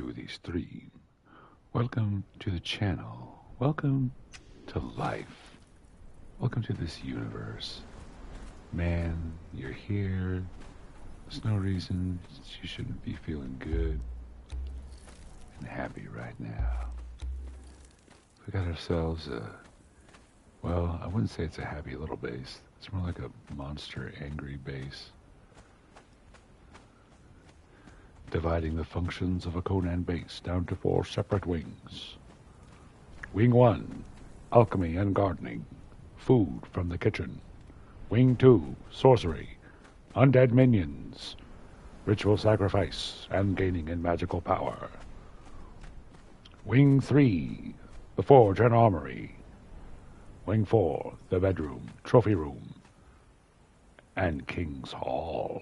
2 these 3. Welcome to the channel. Welcome to life. Welcome to this universe. Man, you're here. There's no reason you shouldn't be feeling good and happy right now. We got ourselves a, well, I wouldn't say it's a happy little base. It's more like a monster angry base. Dividing the functions of a Conan base down to 4 separate wings. Wing 1, alchemy and gardening, food from the kitchen. Wing 2, sorcery, undead minions, ritual sacrifice, and gaining in magical power. Wing 3, the forge and armory. Wing 4, the bedroom, trophy room, and King's Hall.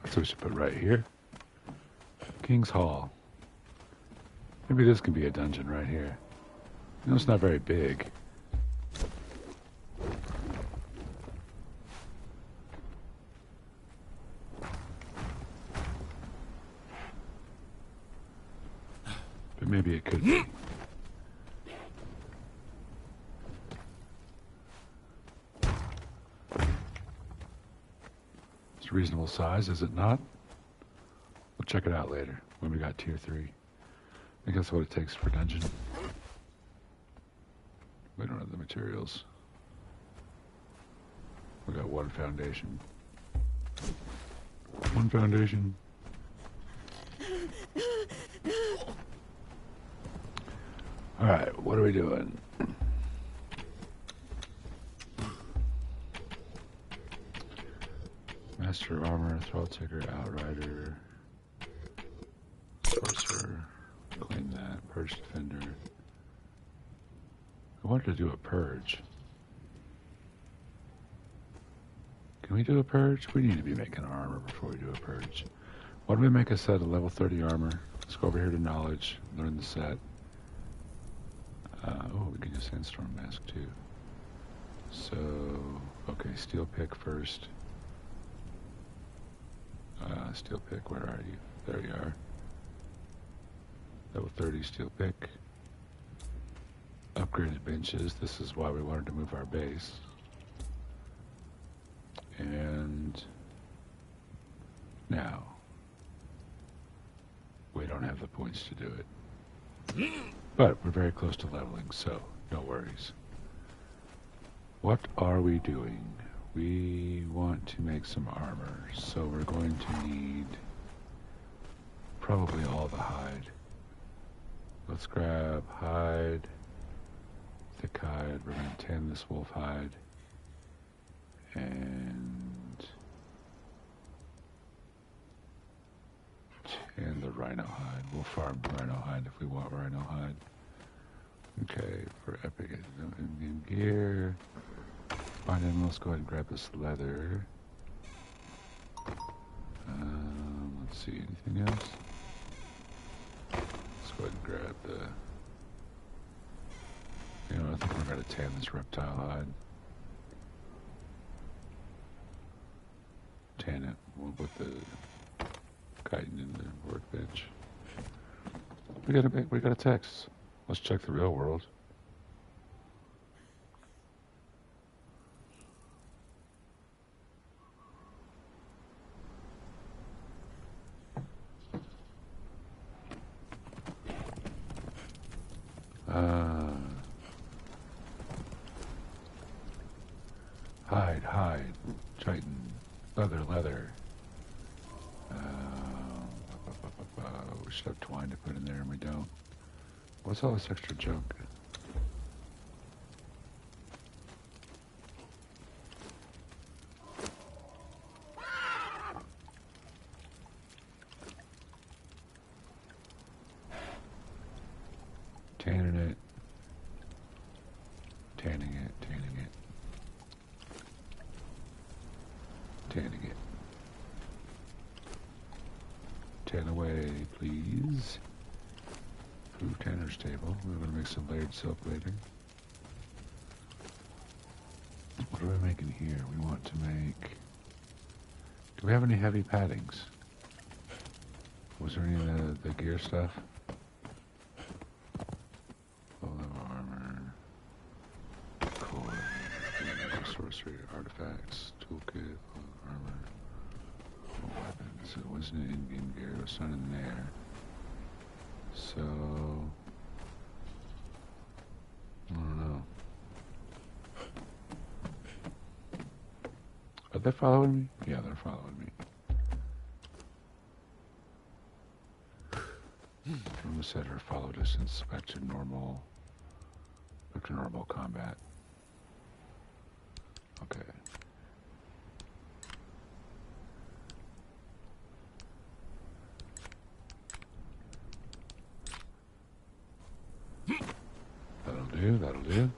That's what we should put right here. King's Hall. Maybe this can be a dungeon right here. You know, it's not very big. But maybe it could be. It's a reasonable size, is it not? We'll check it out later when we got tier 3. I think that's what it takes for dungeon. We don't have the materials. We got 1 foundation. 1 foundation. Alright, what are we doing? Master Armor, Throat Taker, Outrider, Sorcerer, claim that, Purge Defender. I wanted to do a Purge. Can we do a Purge? We need to be making armor before we do a Purge. Why don't we make a set of level 30 armor? Let's go over here to Knowledge, learn the set. Oh, we can use Sandstorm Mask too. So, okay, Steel Pick first. Steel Pick, where are you? There you are. Level 30 Steel Pick. Upgraded benches. This is why we wanted to move our base. And now, we don't have the points to do it. But we're very close to leveling, so no worries. What are we doing? We want to make some armor, so we're going to need probably all the hide. Let's grab hide, thick hide. We're going to tan this wolf hide, and tan the rhino hide. We'll farm rhino hide if we want rhino hide. Okay, for epic in gear. Fine, then let's go ahead and grab this leather. Let's see, anything else? Let's go ahead and grab the... You know, I think we're going to tan this reptile hide. Tan it. We'll put the chitin in the workbench. We got a text. Let's check the real world. Hide, chitin, leather. We should have twine to put in there, and we don't. What's all this extra junk? Tanning it. Tanning it. Tan away, please. Proof tanner's table. We're going to make some layered silk later. What are we making here? We want to make Do we have any heavy paddings? Was there any of the gear stuff? Full level armor. Core. Sorcery. Artifacts. Toolkit. Armor. Weapons. It wasn't in gear. It was not in there. So... I don't know. Are they following me? Yeah, they're following me. From the setter follow distance back to normal combat. Okay. That'll do.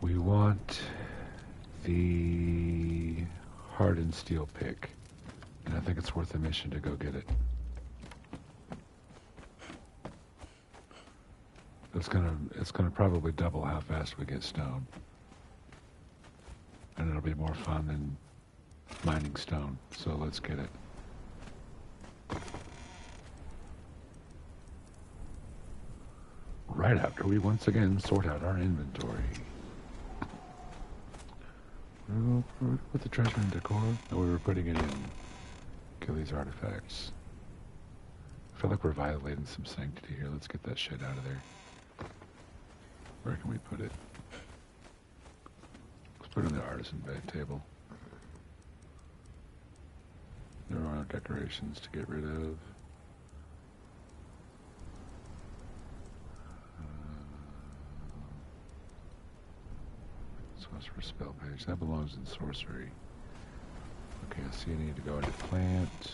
We want the hardened steel pick, and I think it's worth a mission to go get it. It's gonna probably double how fast we get stone, and it'll be more fun than mining stone. So let's get it. Right after we once again sort out our inventory. We'll put the treasure in decor. No, we were putting it in kill these artifacts. I feel like we're violating some sanctity here. Let's get that shit out of there. Where can we put it? Let's put it on the artisan bed table. There are decorations to get rid of. Sorcerer spell page. That belongs in sorcery. Okay, I see I need to go into plant,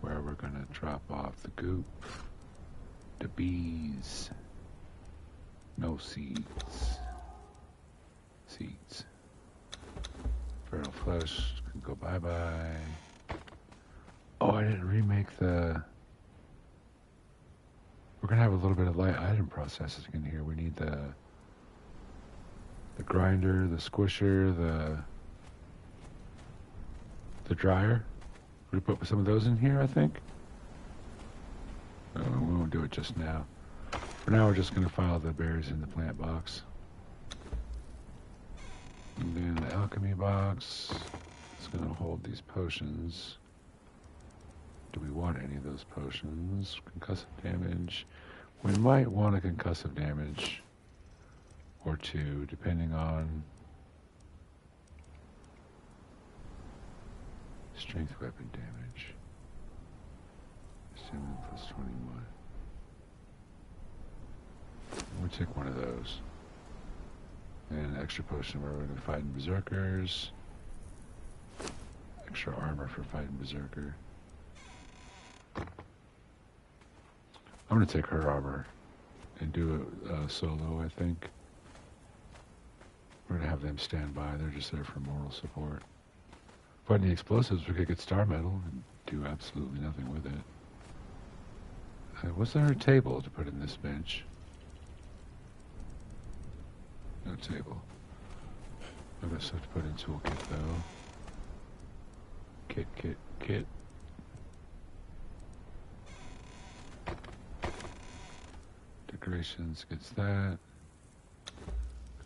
where we're gonna drop off the goop, the bees, no seeds, feral flesh can go bye-bye. Oh, I didn't remake the, we're gonna have a little bit of light item processing in here. We need the grinder, the squisher, the dryer. We put some of those in here, I think. We won't do it just now. For now, we're just going to file the berries in the plant box. And then the alchemy box is going to hold these potions. Do we want any of those potions? Concussive damage. We might want a concussive damage or two, depending on strength weapon damage. Stamina plus 21. We'll take one of those. And an extra potion where we're going to fight in berserkers. Extra armor for fighting berserker. I'm going to take her armor and do it solo, I think. We're going to have them stand by. They're just there for moral support. Fighting the explosives, we could get star metal and do absolutely nothing with it. Was there a table to put in this bench? No table. I've got stuff to put in toolkit though. Kit. Decorations gets that.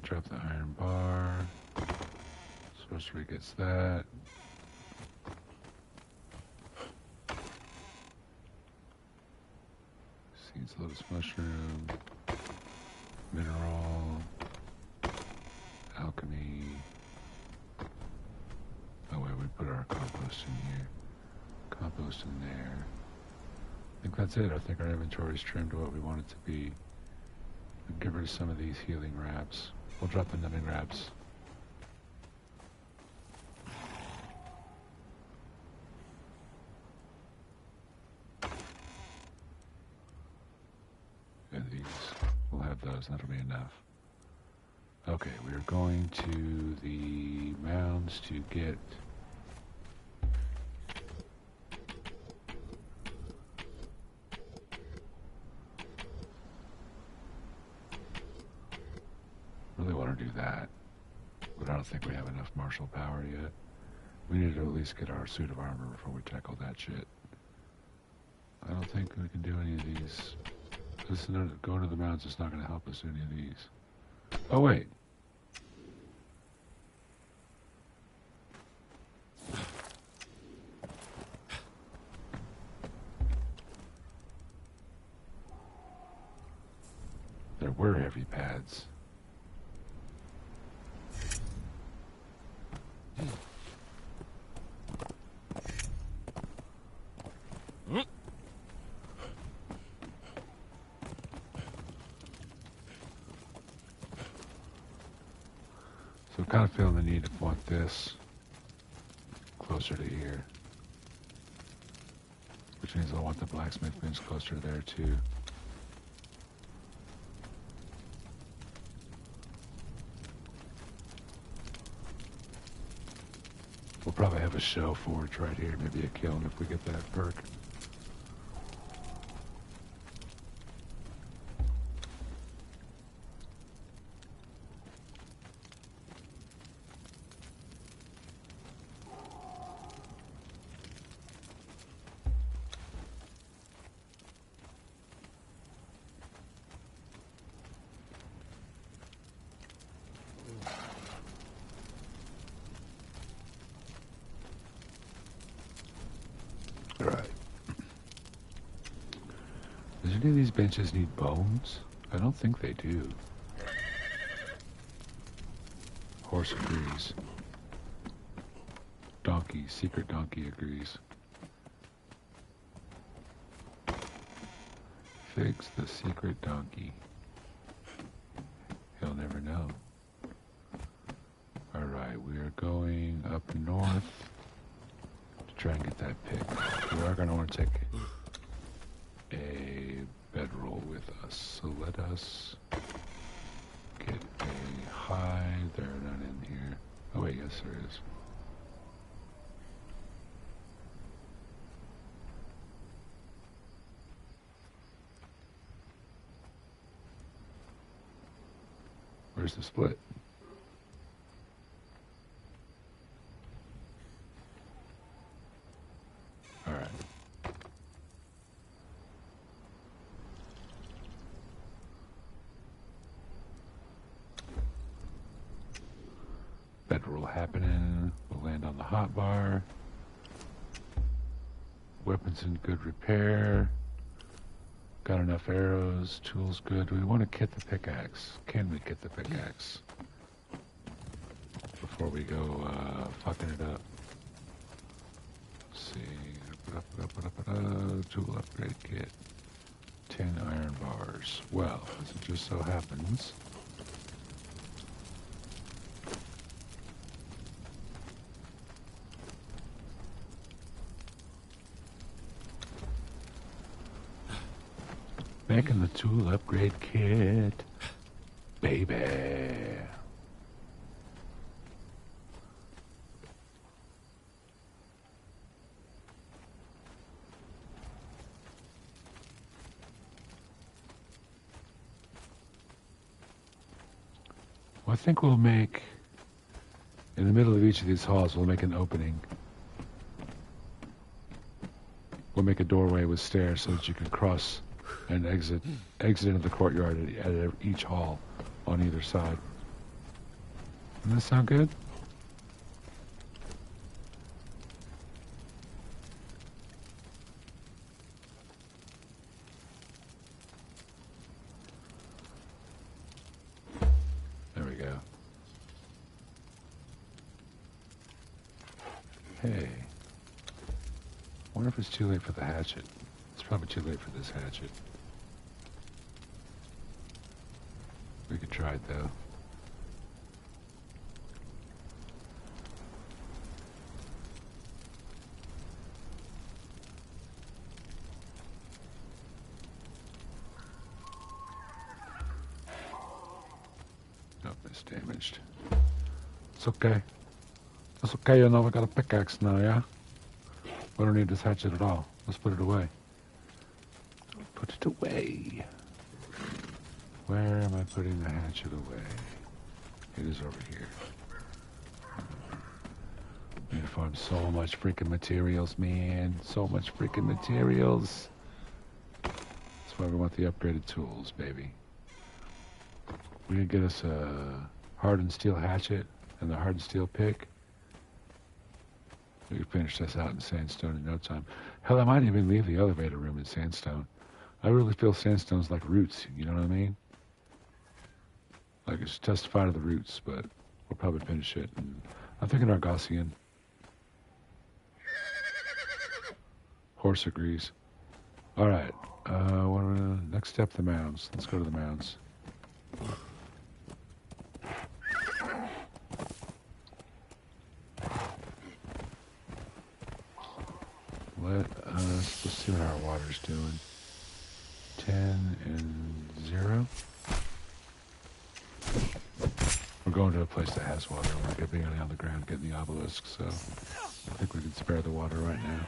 Drop the iron bar. Sorcery gets that. Seeds, lotus mushroom. Mineral. Alchemy. Oh wait, we put our compost in here. Compost in there. I think that's it. I think our inventory's trimmed to what we want it to be. We'll get rid of some of these healing wraps. We'll drop the numbing wraps. And these, we'll have those. That'll be enough. Okay, we're going to the mounds to get really want to do that, but I don't think we have enough martial power yet. We need to at least get our suit of armor before we tackle that shit. I don't think we can do any of these. Going to the mountains is not going to help us do any of these. Oh, wait. There were heavy pads. So I'm kind of feeling the need to want this closer to here. Which means I want the blacksmith bins closer there too. We'll probably have a shell forge right here, maybe a kiln if we get that perk. Right. Does any of these benches need bones? I don't think they do. Horse agrees. Donkey, secret donkey agrees. Fix the secret donkey. He'll never know. Alright, we are going up north to try and get that pick. We are going to want to take a bedroll with us. So let us get a hide. They're not in here. Oh wait, yes there is. Where's the split? All right. Bedroll happening. We'll land on the hotbar. Weapons in good repair. Got enough arrows, tools good. Do we want to kit the pickaxe? Can we kit the pickaxe? Before we go fucking it up. Let's see. Tool upgrade kit. 10 iron bars. Well, as it just so happens, making the tool upgrade kit, baby. Well, I think we'll make, in the middle of each of these halls, we'll make an opening. We'll make a doorway with stairs so that you can cross and exit into the courtyard at each hall on either side. Doesn't that sound good? There we go. Hey. I wonder if it's too late for the hatchet. It's probably too late for this hatchet. We could try it though. Nope, it's damaged. It's okay. It's okay, you know, I got a pickaxe now, yeah? We don't need this hatchet at all. Let's put it away. Put it away. Where am I putting the hatchet away? It is over here. farm so much freaking materials, man. So much freaking materials. That's why we want the upgraded tools, baby. We can get us a hardened steel hatchet and the hardened steel pick. We can finish this out in sandstone in no time. Hell, I might even leave the elevator room in sandstone. I really feel sandstone's like roots, you know what I mean? Like it's testify to the roots, but we'll probably finish it. And I'm thinking Argosian. Horse agrees. All right. Next step, the mounds. Let's go to the mounds. Let's see what our water's doing. 10 and 0. We're going to a place that has water. We're not going to be on the ground getting the obelisk, so I think we can spare the water right now.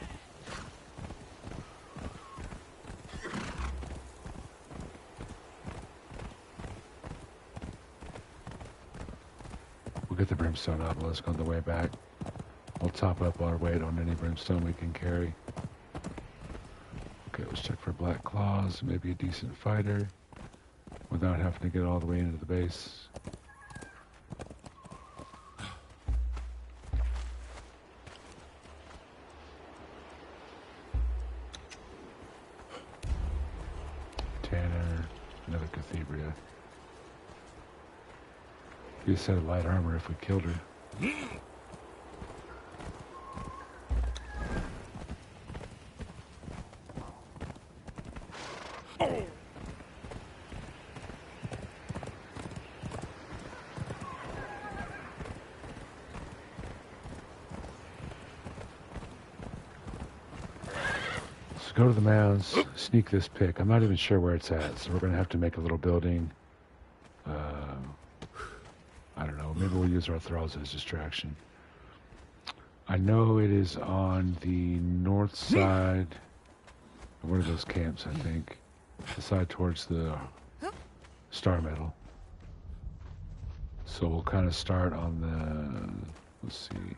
We'll get the brimstone obelisk on the way back. We'll top up our weight on any brimstone we can carry. Okay, let's check for black claws, maybe a decent fighter, without having to get all the way into the base. Tanner, another Cathedria. Be a set of light armor if we killed her. Go to the mounds, sneak this pick. I'm not even sure where it's at, so we're going to have to make a little building. I don't know, maybe we'll use our thralls as distraction. I know it is on the north side. One of those camps, I think. The side towards the star metal. So we'll kind of start on the, let's see.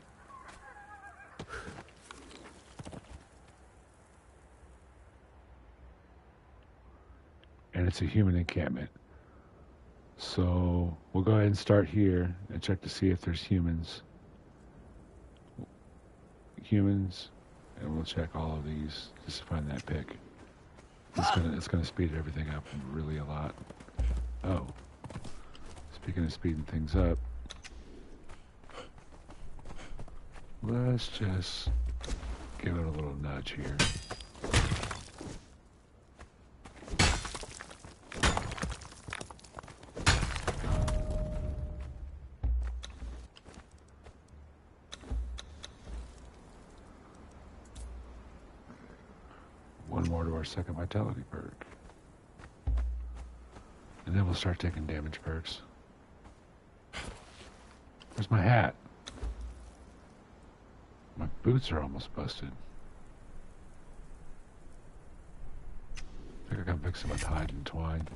And it's a human encampment. So we'll go ahead and start here and check to see if there's humans. And we'll check all of these just to find that pick. It's gonna speed everything up really a lot. Oh, speaking of speeding things up, let's just give it a little nudge here. One more to our second vitality perk. And then we'll start taking damage perks. Where's my hat? My boots are almost busted. I think I can fix them with hide and twine.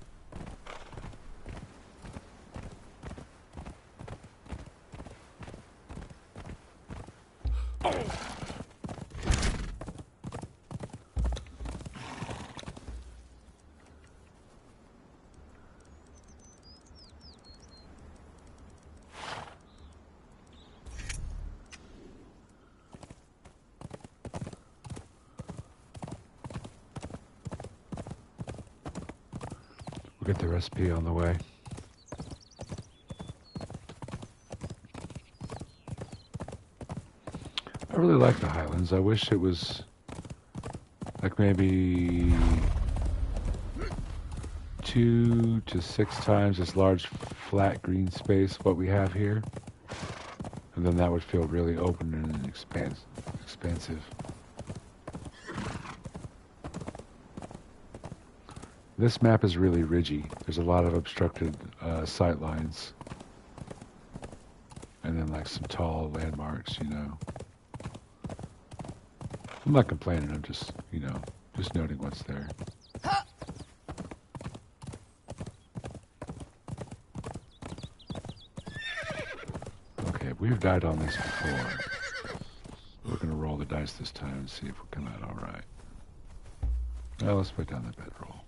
We'll get the recipe on the way. I really like the Highlands. I wish it was like maybe 2 to 6 times this large flat green space what we have here. And then that would feel really open and expansive. This map is really ridgy. There's a lot of obstructed sight lines. And then like some tall landmarks, you know. I'm not complaining, I'm just, you know, just noting what's there. Okay, we've died on this before. We're gonna roll the dice this time and see if we come out all right. Well, let's put down the bedroll.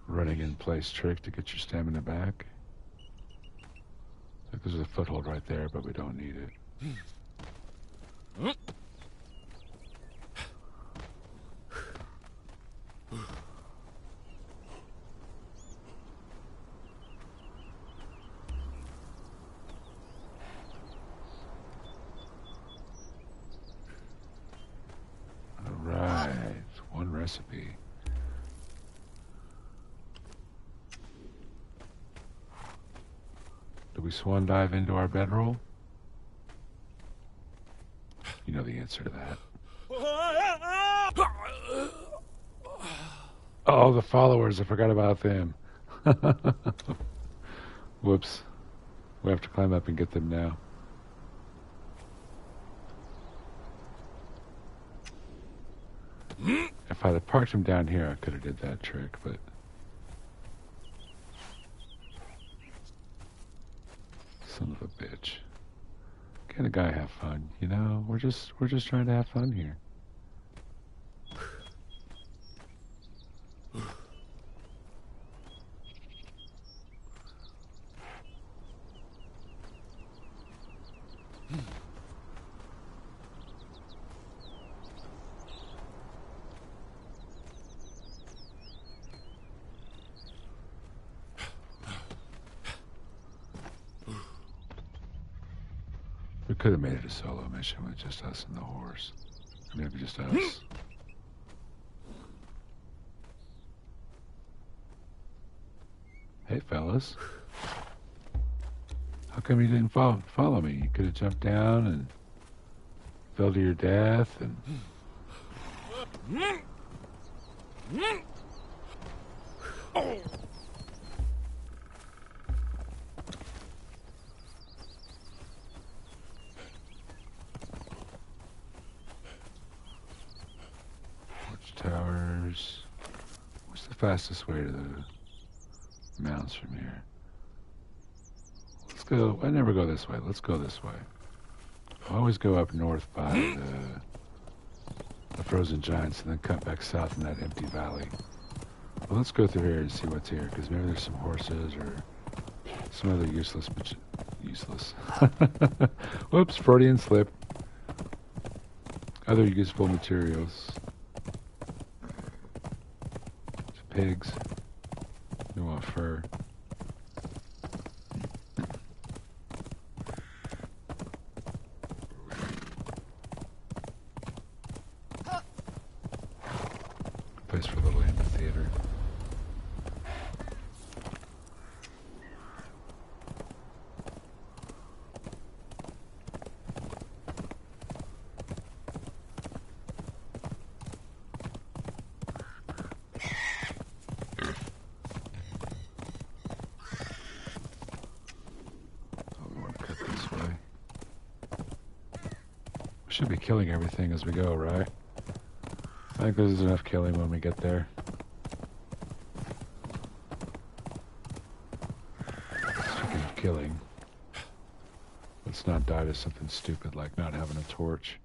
Running in place trick to get your stamina back. Like there's a foothold right there, but we don't need it. Alright, one recipe. Do we swan dive into our bedroll? You know the answer to that. Oh, the followers, I forgot about them. Whoops. We have to climb up and get them now. If I'd have parked him down here, I could have did that trick, but... Son of a bitch. Can a guy have fun? You know, we're just trying to have fun here. We could have made it a solo mission with just us and the horse. Or maybe just us. Hey, fellas. How come you didn't follow me? You could have jumped down and fell to your death and... Towers. What's the fastest way to the mountains from here? Let's go. I never go this way. Let's go this way. I always go up north by the frozen giants and then cut back south in that empty valley. Well, let's go through here and see what's here, because maybe there's some horses or some other useless. Whoops, Freudian slip. Other useful materials. Pigs. We want fur. Place for the little amphitheater. Should be killing everything as we go, right? I think there's enough killing when we get there. Speaking of killing, let's not die to something stupid like not having a torch.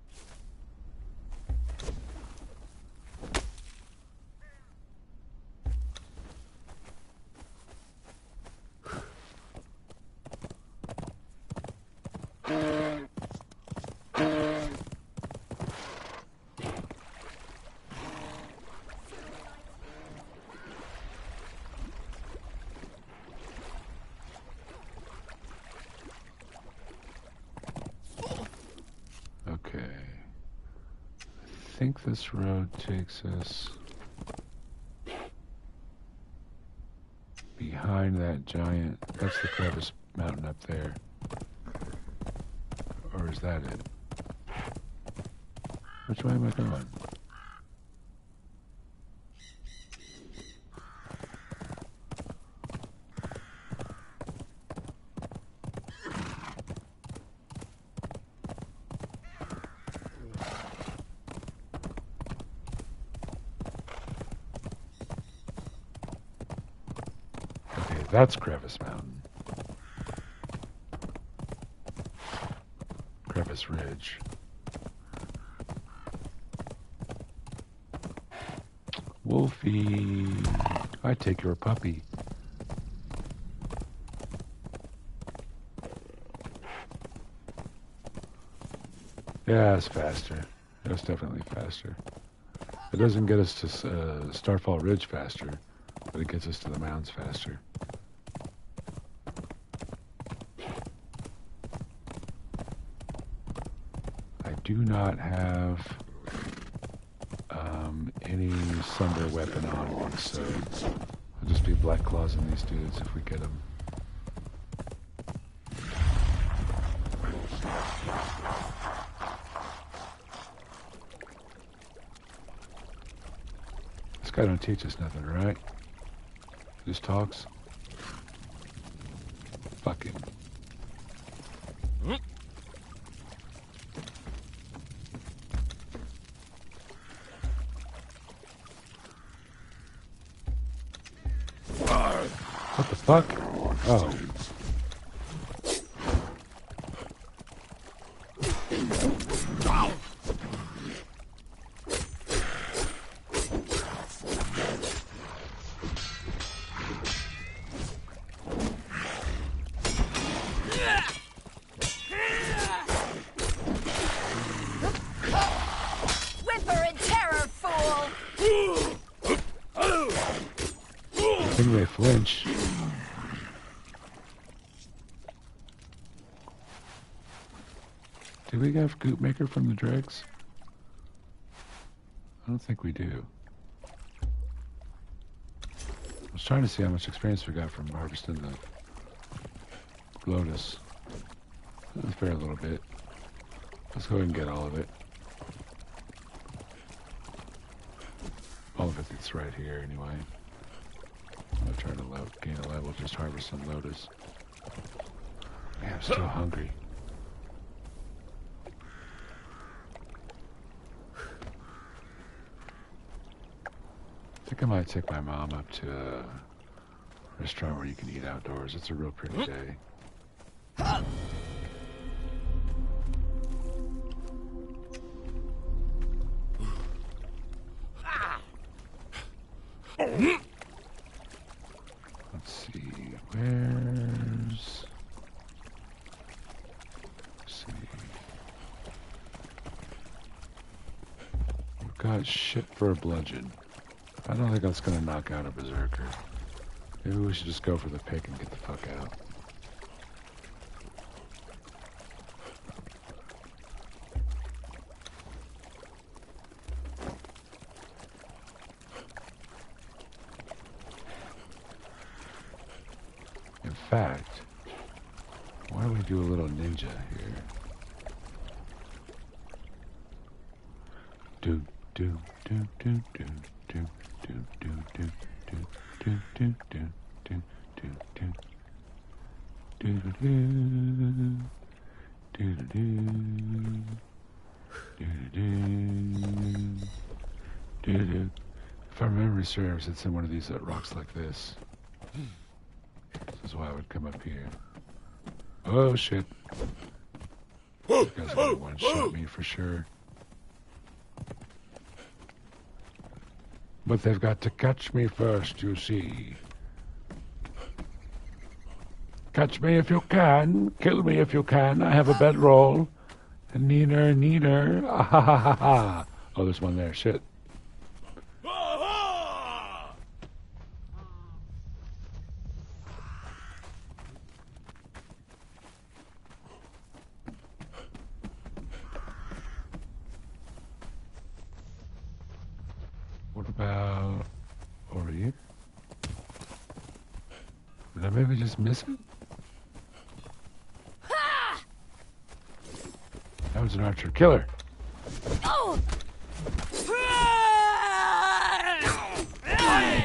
Okay. I think this road takes us behind that giant. That's the crevice mountain up there. Or is that it? Which way am I going? that's Crevice Mountain. Crevice Ridge. Wolfie, I take your puppy. Yeah, it's faster. It's definitely faster. It doesn't get us to Starfall Ridge faster, but it gets us to the mounds faster. I do not have any Sunder weapon on me, so I'll just be Black Clawsing these dudes if we get them. This guy don't teach us nothing, right? Just talks. Fuck him. What the fuck? Oh. Anyway, flinch. Do we have Goop Maker from the dregs? I don't think we do. I was trying to see how much experience we got from harvesting the lotus. A fair little bit. Let's go ahead and get all of it. All of it's right here anyway. I'm gonna try to gain a level, just harvest some lotus. Man, I'm still hungry. I think I might take my mom up to a restaurant where you can eat outdoors. It's a real pretty day. Let's see, let's see. We've got shit for a bludgeon. I don't think that's gonna knock out a berserker. Maybe we should just go for the pick and get the fuck out. In fact, why don't we do a little ninja here? Do do do do do do. Do do do do do do do do do do do do do do do. If my memory serves, it's in one of these rocks like this. This is why I would come up here. Oh shit! You guys are gonna one-shot me for sure. But they've got to catch me first, you see. Catch me if you can. Kill me if you can. I have a bedroll. Neener, neener. Ah ha ha ha ha. Oh, there's one there. Shit. What about over here? Did I maybe just miss it? That was an archer killer.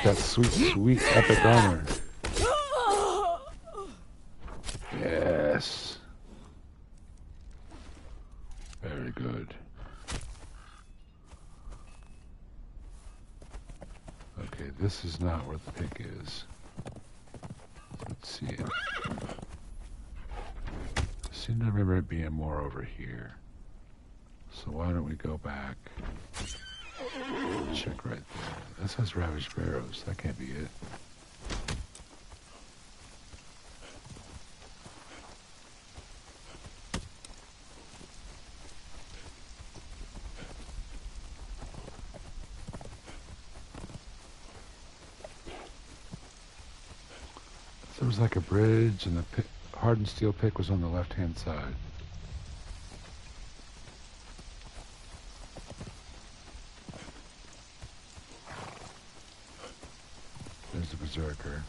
That sweet, sweet epic armor. Yes. Very good. Okay, this is not where the pick is. see it. I seem to remember it being more over here. So why don't we go back? Check right there. That says ravaged barrows. That can't be it. There was like a bridge, and the hardened steel pick was on the left-hand side. There's the berserker.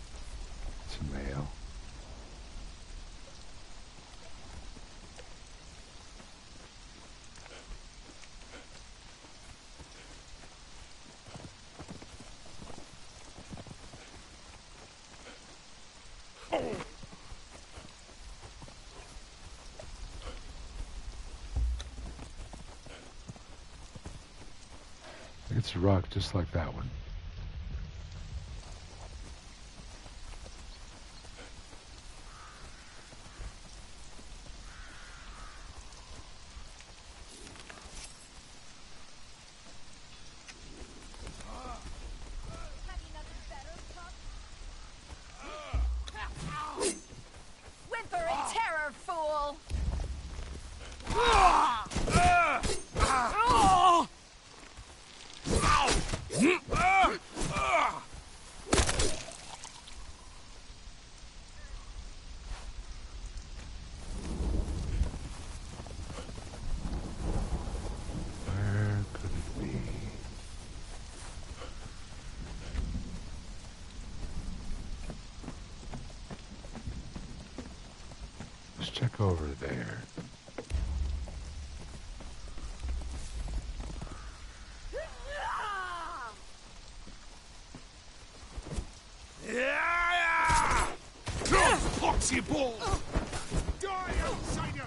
It's a male. It's a rock just like that one. Check over there. Foxy ball! Die, outsider!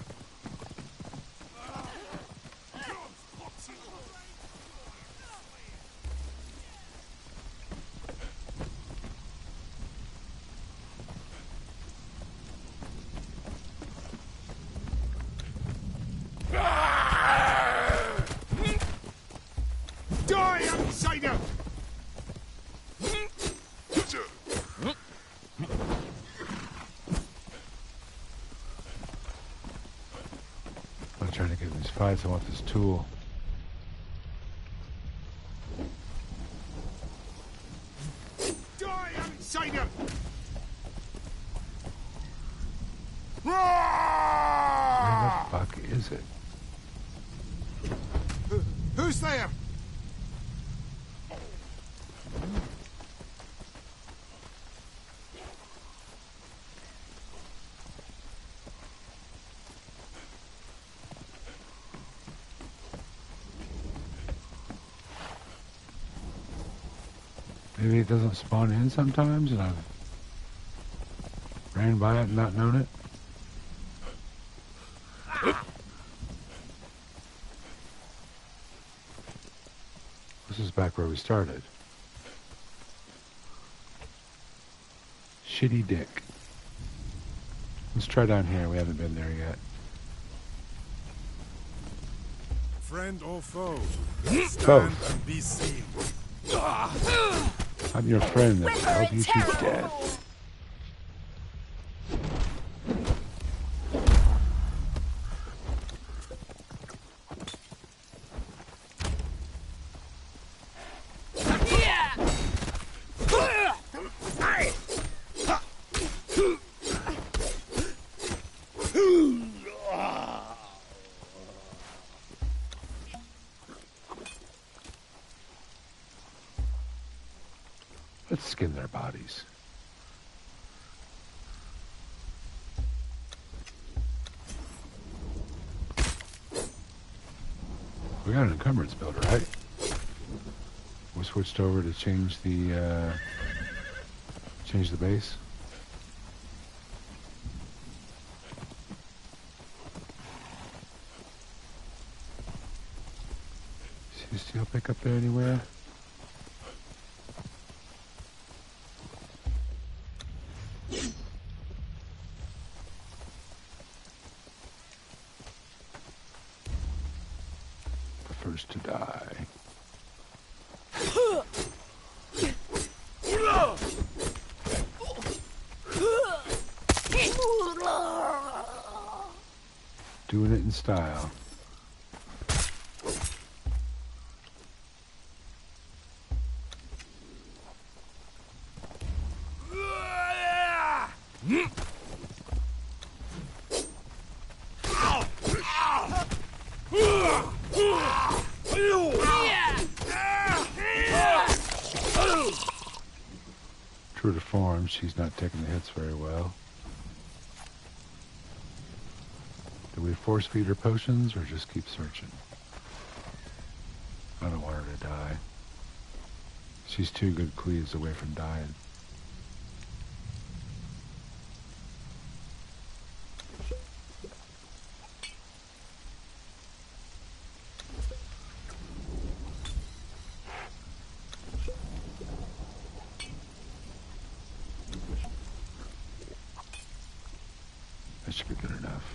I'm trying to get in these fights. I want this tool. Die, outsider! Where the fuck is it? Who's there? Maybe it doesn't spawn in sometimes and I've ran by it and not known it. This is back where we started. Shitty dick. Let's try down here. We haven't been there yet. Friend or foe? Both. And be seen. I'm your friend that will help you to death. Let's skin their bodies. We got an encumbrance builder, right? We switched over to change the base. See a steel pick up there anywhere? style. True to form, she's not taking the hits very well. Do we force feed her potions or just keep searching? I don't want her to die. She's two good cleaves away from dying. That should be good enough.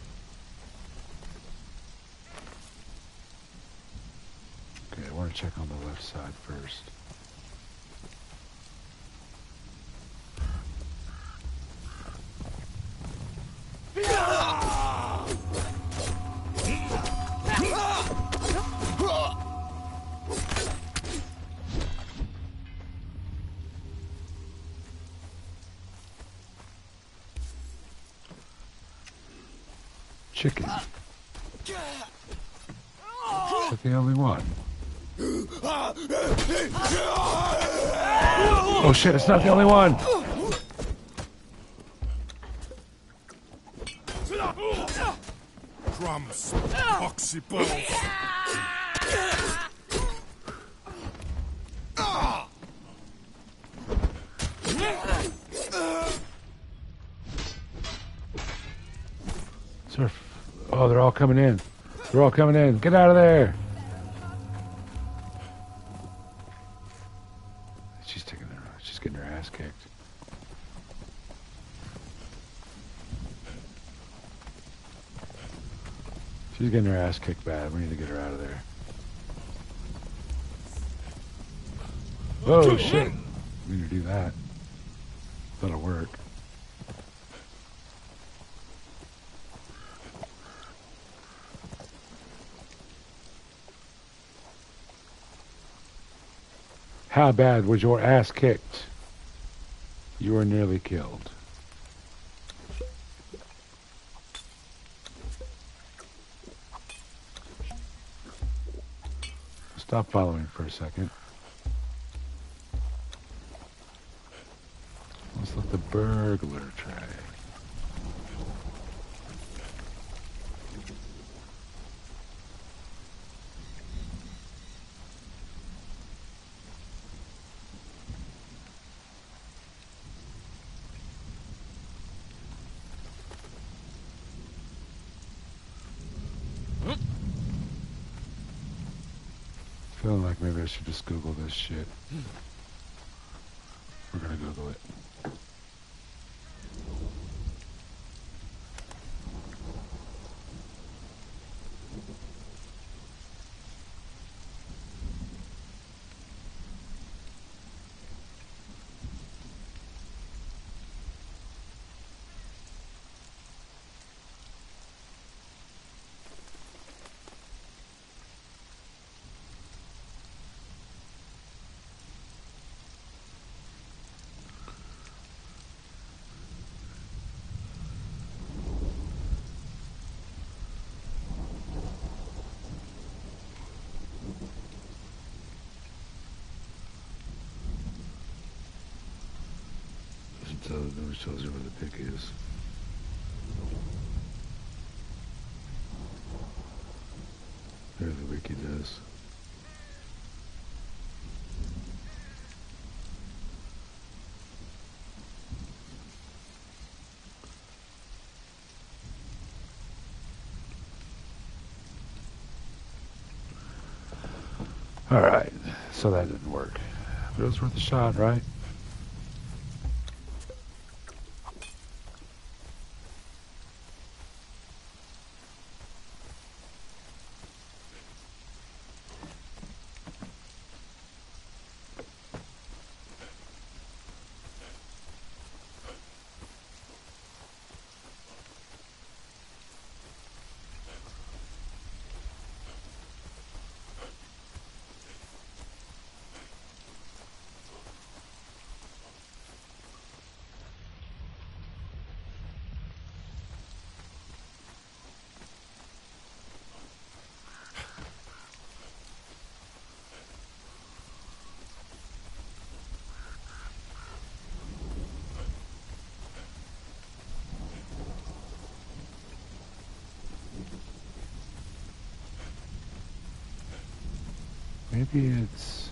Okay, I want to check on the left side first. Chicken. Is that the only one? Oh shit, it's not the only one! Crumbs, oxy balls. Surf. Oh, they're all coming in. They're all coming in. Get out of there! She's getting her ass kicked. She's getting her ass kicked bad. We need to get her out of there. Oh shit! We need to do that. That'll work. How bad was your ass kicked? You were nearly killed. Stop following for a second. Let's let the burglar try. Feeling like maybe I should just Google this shit. We're gonna Google it. It tells you where the pick is. There the wiki does. Alright, so that didn't work. But it was worth a shot, right? Maybe it's...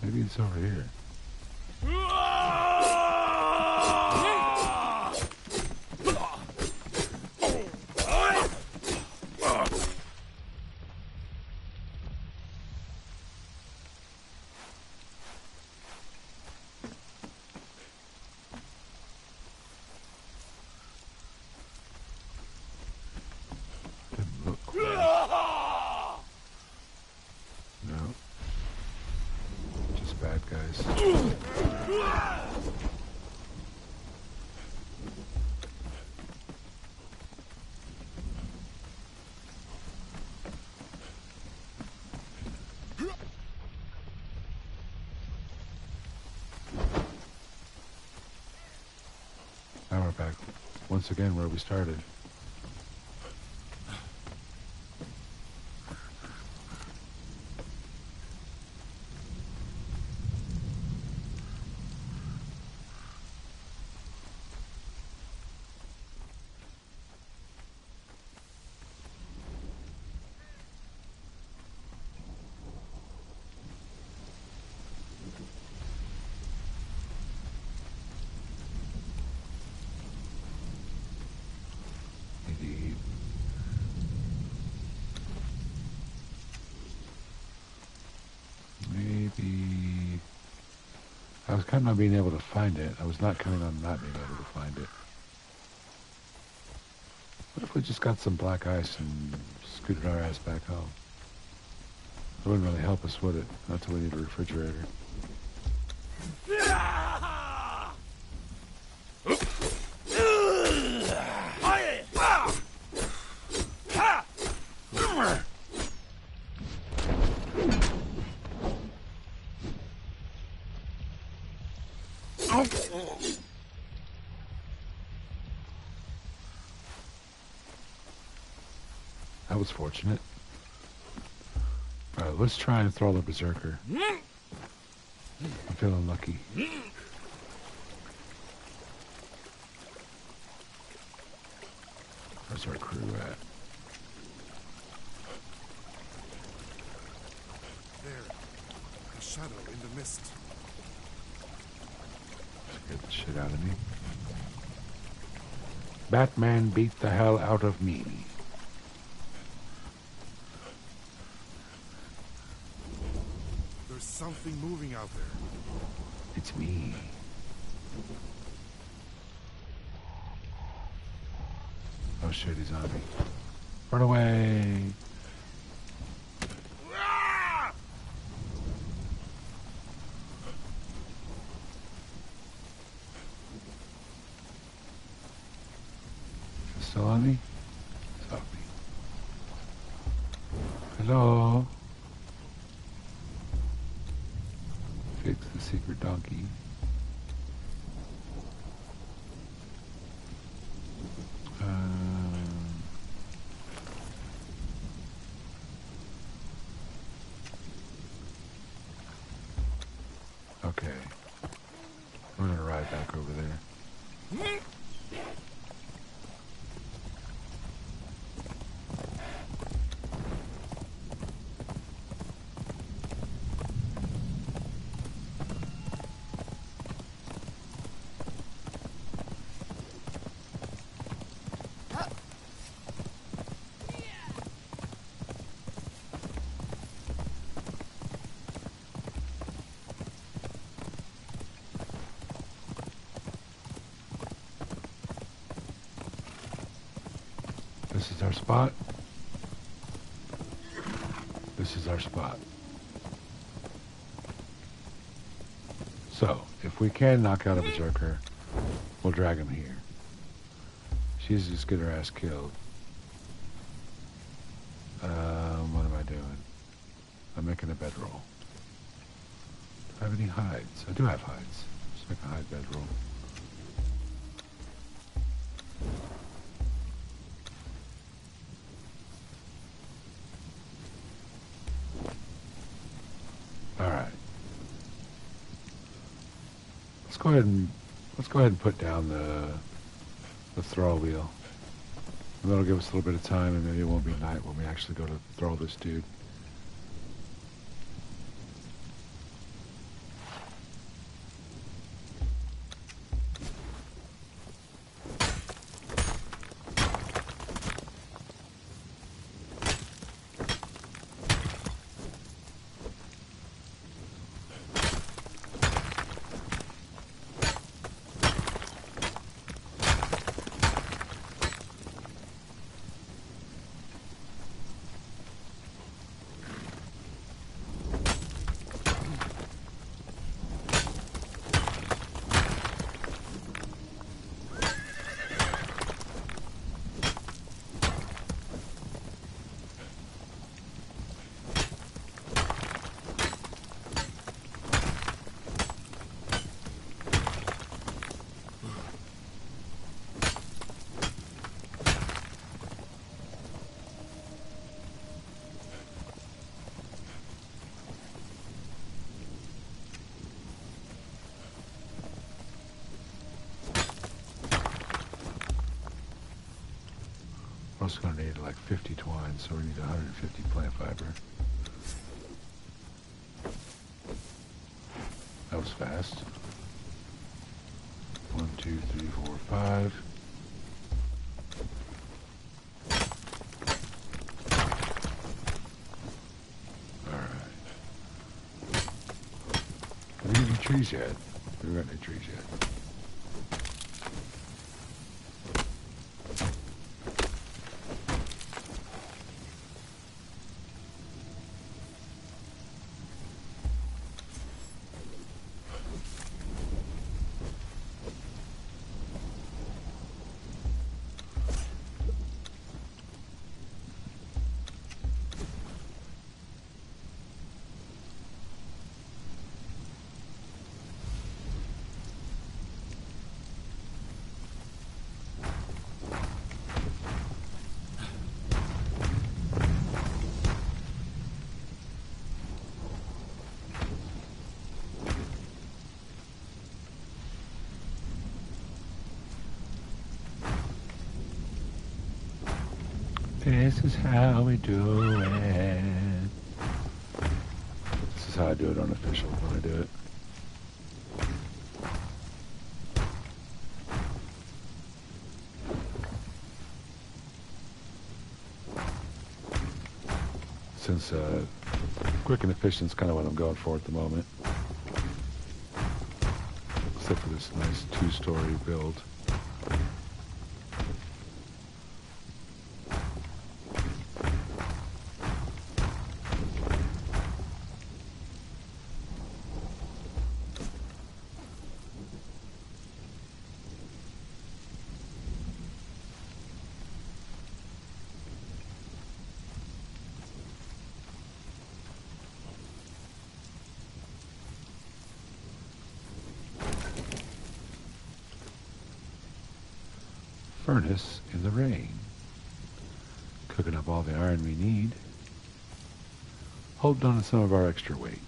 Maybe it's over here. Didn't look close. No. Just bad guys. Now we're back once again where we started. Indeed. Maybe... I was counting on being able to find it. I was not counting on not being able to find it. What if we just got some black ice and scooted our ass back home? It wouldn't really help us, would it? Not till we need a refrigerator. That was fortunate. Alright, let's try and throw the berserker. I'm feeling lucky. Where's our crew at? There. A shadow in the mist. Scared the shit out of me. Batman beat the hell out of me. There's something moving out there. It's me. Oh shit, he's on me. Run away! Still on me? It's off me. Hello? Fix the secret donkey. Okay. We're gonna ride back over there. This is our spot. This is our spot. So, if we can knock out a berserker, we'll drag him here. She's just get her ass killed. What am I doing? I'm making a bedroll. Do I have any hides? I do have hides. Let's make a hide bedroll. Alright. Let's go ahead and put down the throw wheel. And that'll give us a little bit of time, and maybe it won't be night when we actually go to throw this dude. We're also going to need like 50 twine, so we need 150 plant fiber. That was fast. 1, 2, 3, 4, 5. Alright. Have we got any trees yet? We haven't got any trees yet. This is how we do it. This is how I do it unofficial when I do it. Since quick and efficient is kind of what I'm going for at the moment. Except for this nice 2-story build. Furnace in the rain. Cooking up all the iron we need. Holding on to some of our extra weight.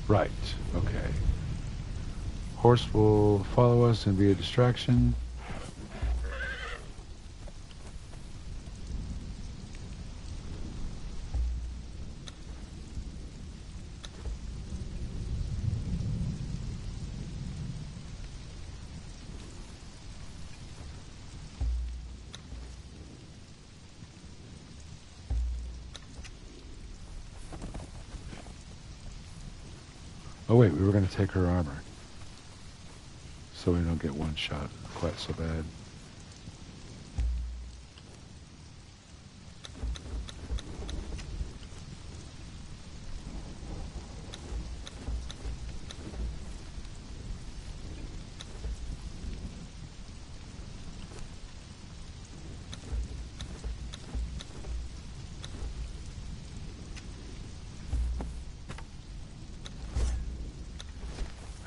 Right, okay. Horse will follow us and be a distraction. Oh wait, we were going to take her armor. So we don't get one shot quite so bad.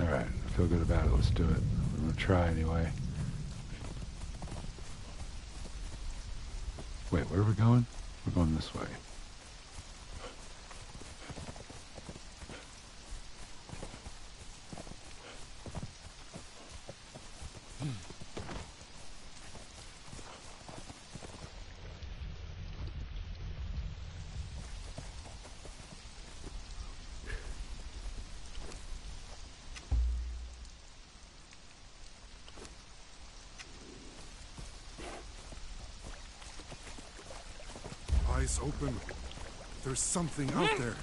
Alright, I feel good about it. Let's do it. I'm going to try anyway. Wait, where are we going? We're going this way. Eyes open. There's something out there.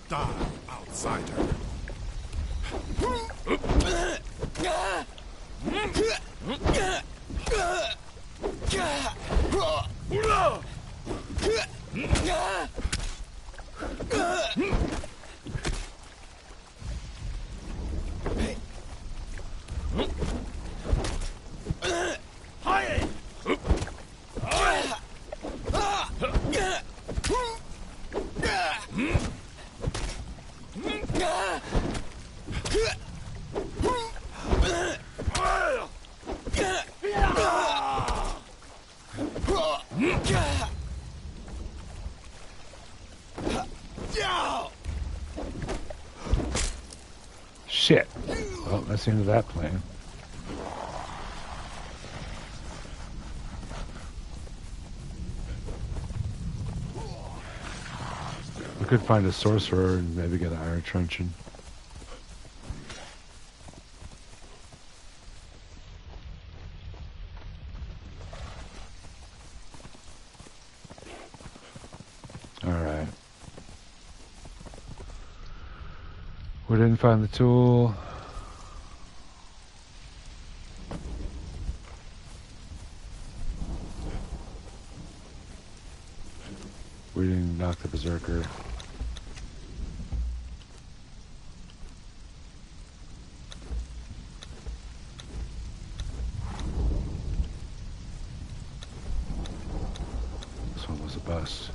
Die, outsider. Shit. Well, that's the end of that plan. We could find a sorcerer and maybe get an iron truncheon. Alright. We didn't find the tool. We didn't knock the berserker. This one was a bust.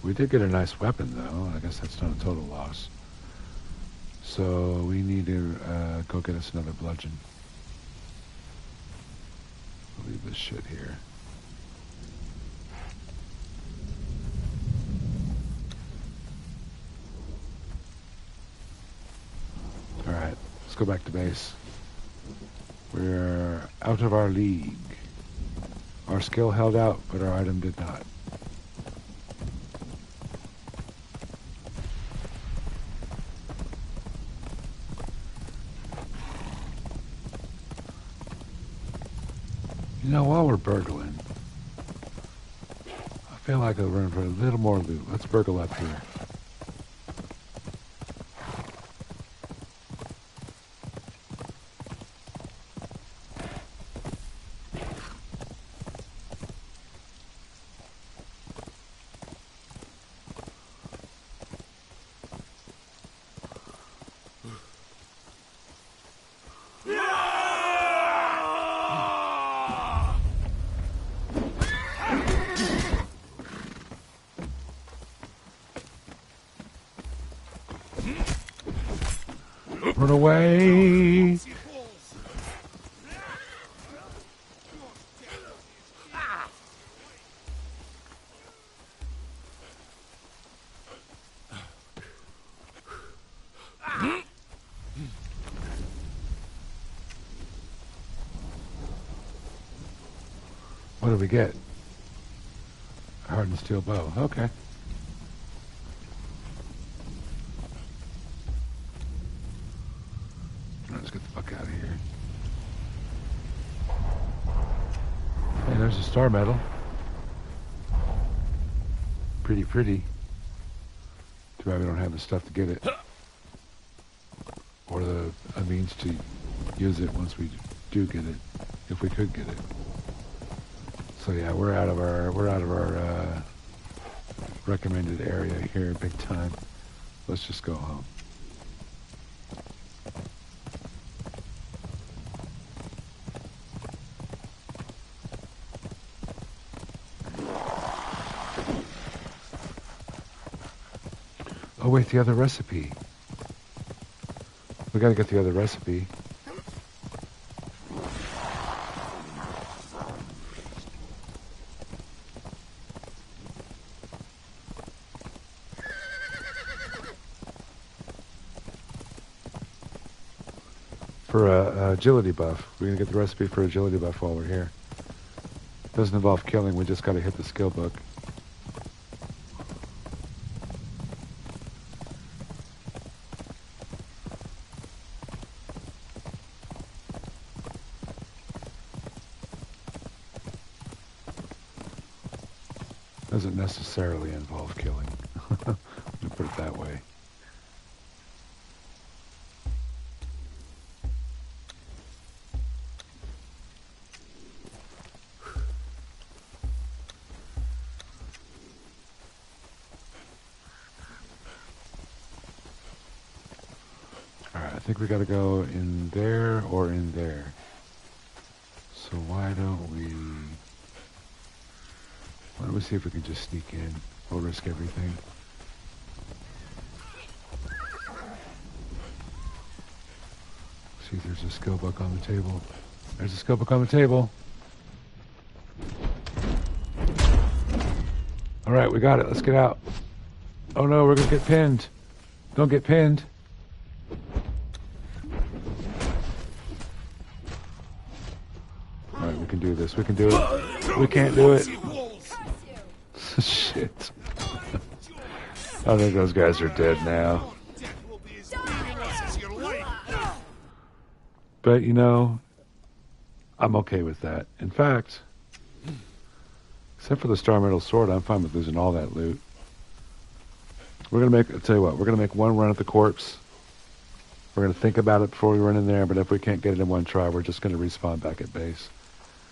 We did get a nice weapon though. I guess that's not a total loss. So we need to go get us another bludgeon. I'll leave this shit here. Alright, let's go back to base. We're out of our league. Our skill held out, but our item did not. You know, while we're burgling, I feel like we're in for a little more loot. Let's burgle up here. Run away! What do we get? Hardened steel bow. Okay. Let's get the fuck out of here. Hey, there's a star medal. Pretty pretty. Too bad we don't have the stuff to get it. Or the means to use it once we do get it. If we could get it. So yeah, we're out of our recommended area here big time. Let's just go home. Oh wait, the other recipe. We gotta get the other recipe. For a agility buff. We're gonna get the recipe for agility buff while we're here. Doesn't involve killing, we just gotta hit the skill book. Doesn't necessarily involve killing. Let me put it that way. Alright, I think we gotta go in there or in there. So why don't we see if we can just sneak in? We'll risk everything. See if there's a skill book on the table. There's a skill book on the table. Alright, we got it. Let's get out. Oh no, we're gonna get pinned. Don't get pinned. Alright, we can do this. We can do it. We can't do it. Shit. I think those guys are dead now. But, you know, I'm okay with that. In fact, except for the Star Metal Sword, I'm fine with losing all that loot. We're going to make, I'll tell you what, we're going to make one run at the corpse. We're going to think about it before we run in there, but if we can't get it in one try, we're just going to respawn back at base.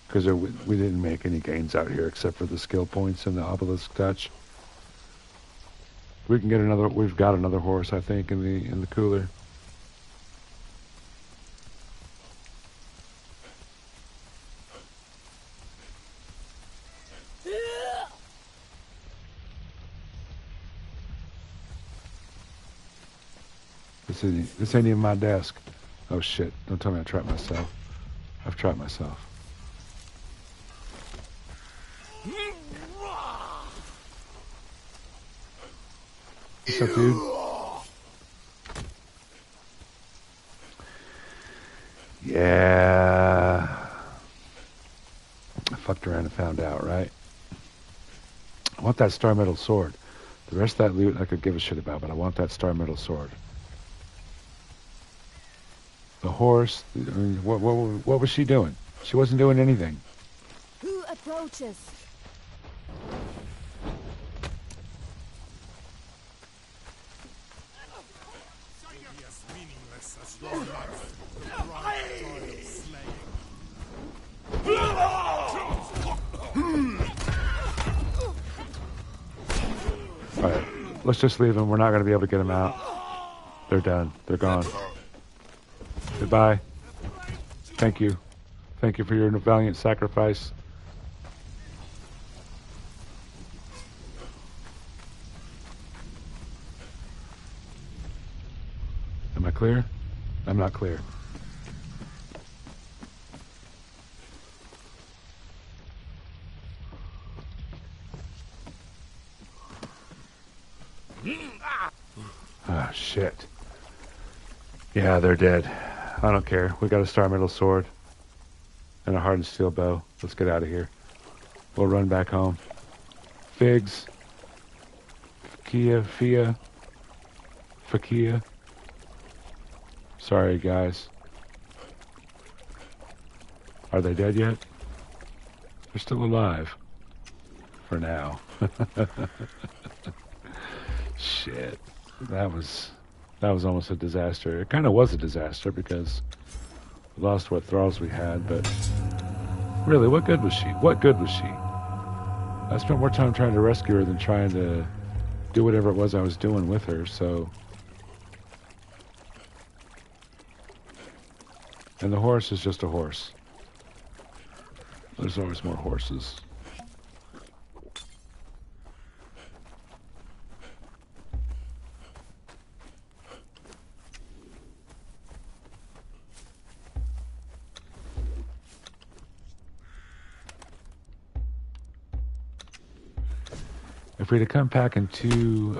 Because we didn't make any gains out here except for the skill points and the obelisk touch. We can get another. We've got another horse, I think, in the cooler. This ain't even my desk. Oh shit! Don't tell me I trapped myself. I've trapped myself. What's up, dude? Yeah. I fucked around and found out, right? I want that Star Metal Sword. The rest of that loot I could give a shit about, but I want that Star Metal Sword. The horse, I mean, what was she doing? She wasn't doing anything. Who approaches? Alright, let's just leave them. We're not going to be able to get them out. They're done. They're gone. Goodbye. Thank you. Thank you for your valiant sacrifice. Am I clear? I'm not clear. Ah, shit. Yeah, they're dead. I don't care. We got a Star Metal Sword and a hardened steel bow. Let's get out of here. We'll run back home. Figs. Fakia. Sorry, guys. Are they dead yet? They're still alive. For now. Shit. That was almost a disaster. It kind of was a disaster because we lost what thralls we had, but really, what good was she? What good was she? I spent more time trying to rescue her than trying to do whatever it was I was doing with her, so... And the horse is just a horse. There's always more horses. If we'd have come packing two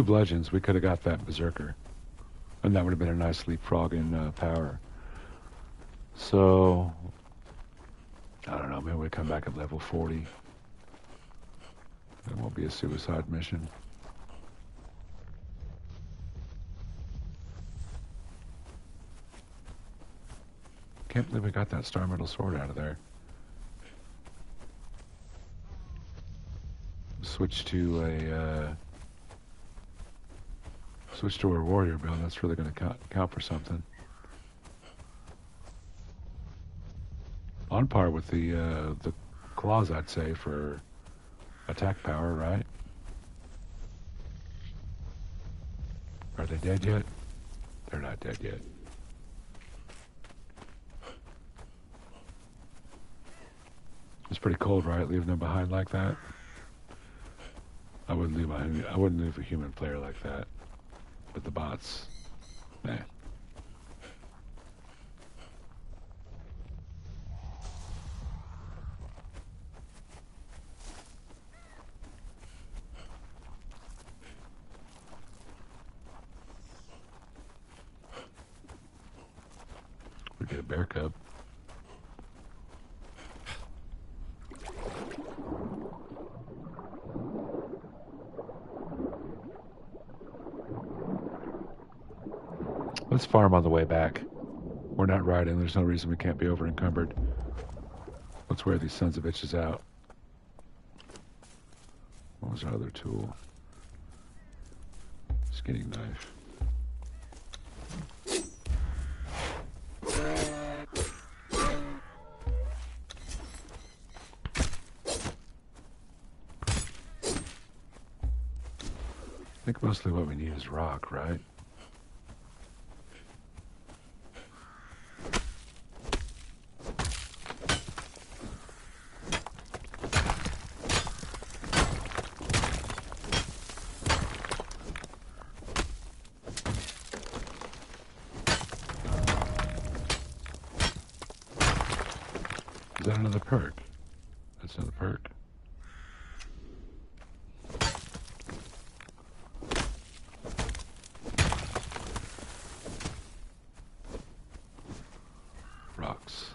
bludgeons, we could have got that berserker. And that would have been a nice leapfrog in power. So, I don't know, maybe we come back at level 40. It won't be a suicide mission. Can't believe we got that star metal sword out of there. Switch to a warrior build. That's really going to count for something. On par with the claws, I'd say, for attack power, right? Are they dead yet? They're not dead yet. It's pretty cold, right? Leaving them behind like that. I wouldn't leave a human player like that. But the bots, man. We get a bear cub. Let's farm on the way back. We're not riding. There's no reason we can't be over encumbered. Let's wear these sons of bitches out. What was our other tool? Skinning knife. I think mostly what we need is rock, right? Is that another perk? That's another perk. Rocks.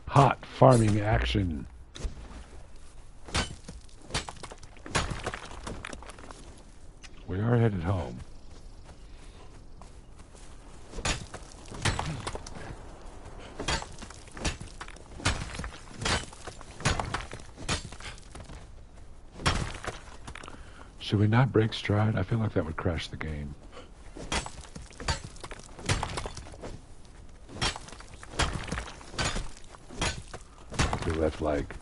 Hot farming action. We are headed home. Should we not break stride? I feel like that would crash the game. We left like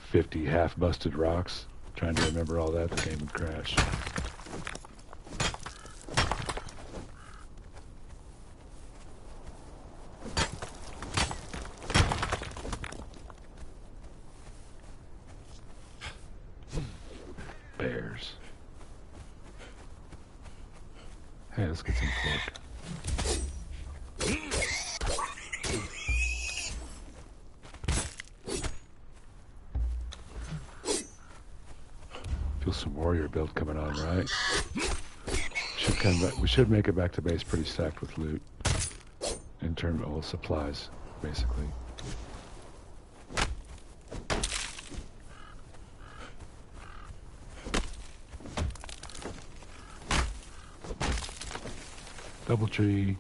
50 half-busted rocks. Trying to remember all that, the game would crash. Bears. Hey, let's get some pork. Feel some warrior build coming on, right? Should come back. We should make it back to base pretty stacked with loot. In terms of all supplies, basically. Double tree.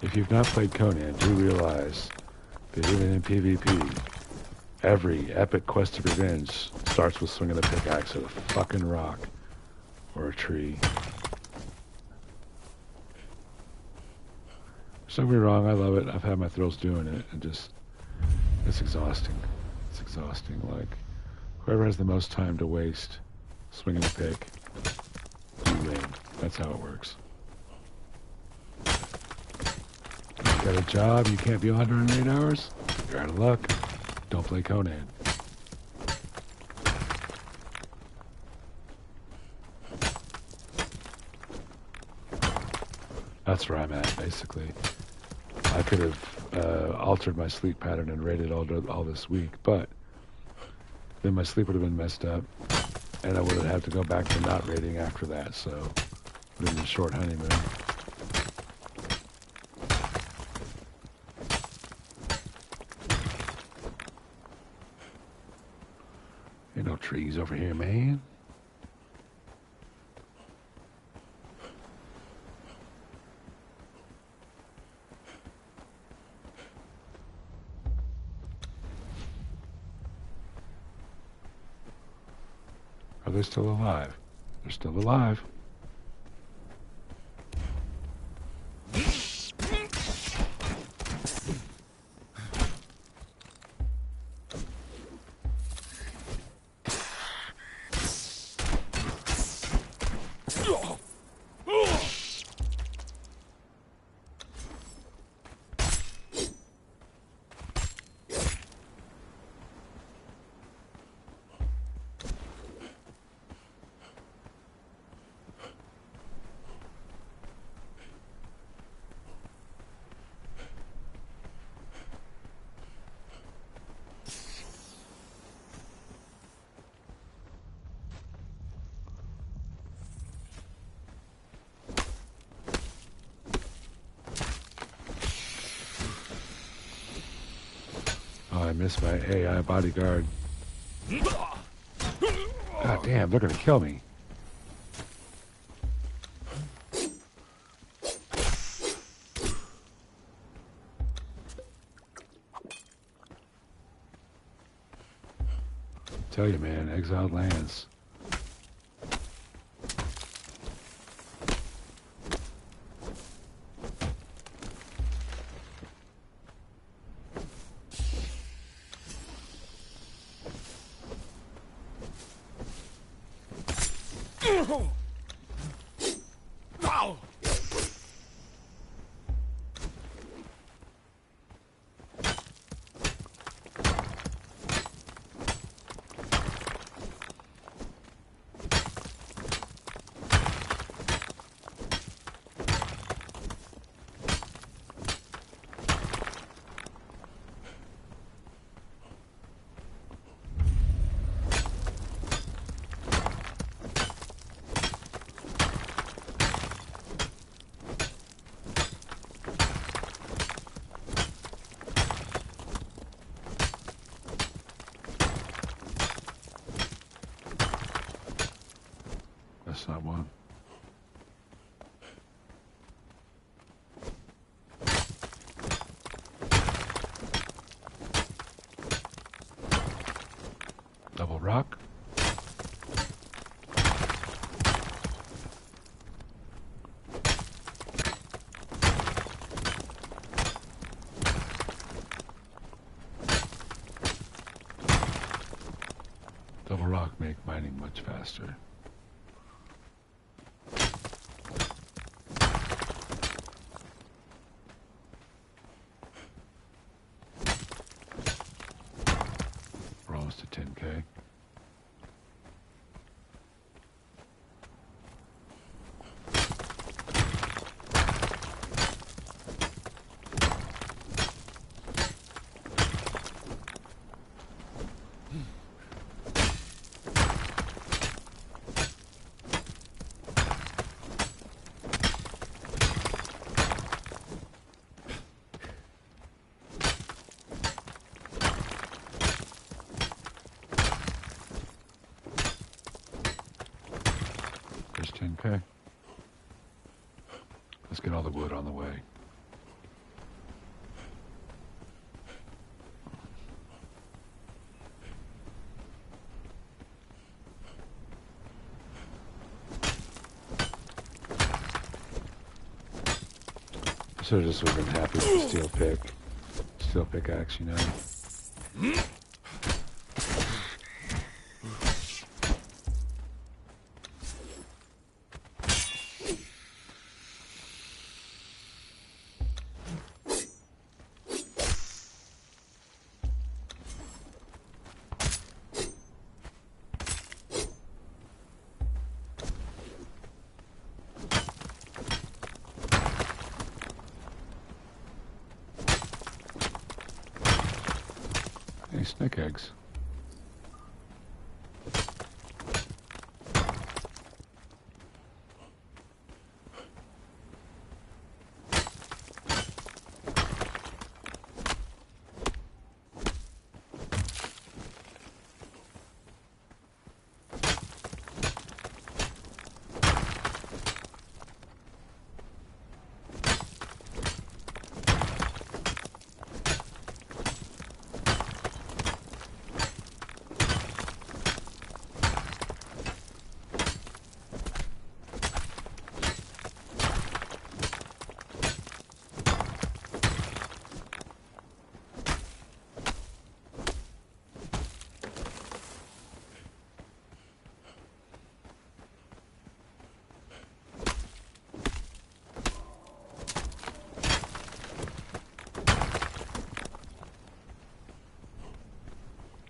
If you've not played Conan, do realize that even in PvP, Every epic quest of revenge starts with swinging a pickaxe at a fucking rock or a tree. Don't get me wrong, I love it. I've had my thrills doing it, and just, it's exhausting. It's exhausting. Like, whoever has the most time to waste swinging a pick, you win. That's how it works. You got a job you can't be on during 8 hours? You're out of luck. Don't play Conan. That's where I'm at, basically. I could have altered my sleep pattern and raided all this week, but then my sleep would have been messed up, and I would have had to go back to not raiding after that, so it would have been a short honeymoon. Ain't no trees over here, man. Are they still alive? They're still alive. I missed my AI bodyguard. God damn, they're gonna kill me. Tell you, man, exiled lands. That's not one. Double rock. Double rock make mining much faster. We're almost to 10K. There's 10K. Let's get all the wood on the way. should have just would have been happy with the steel pickaxe, you know. Hey, snake eggs.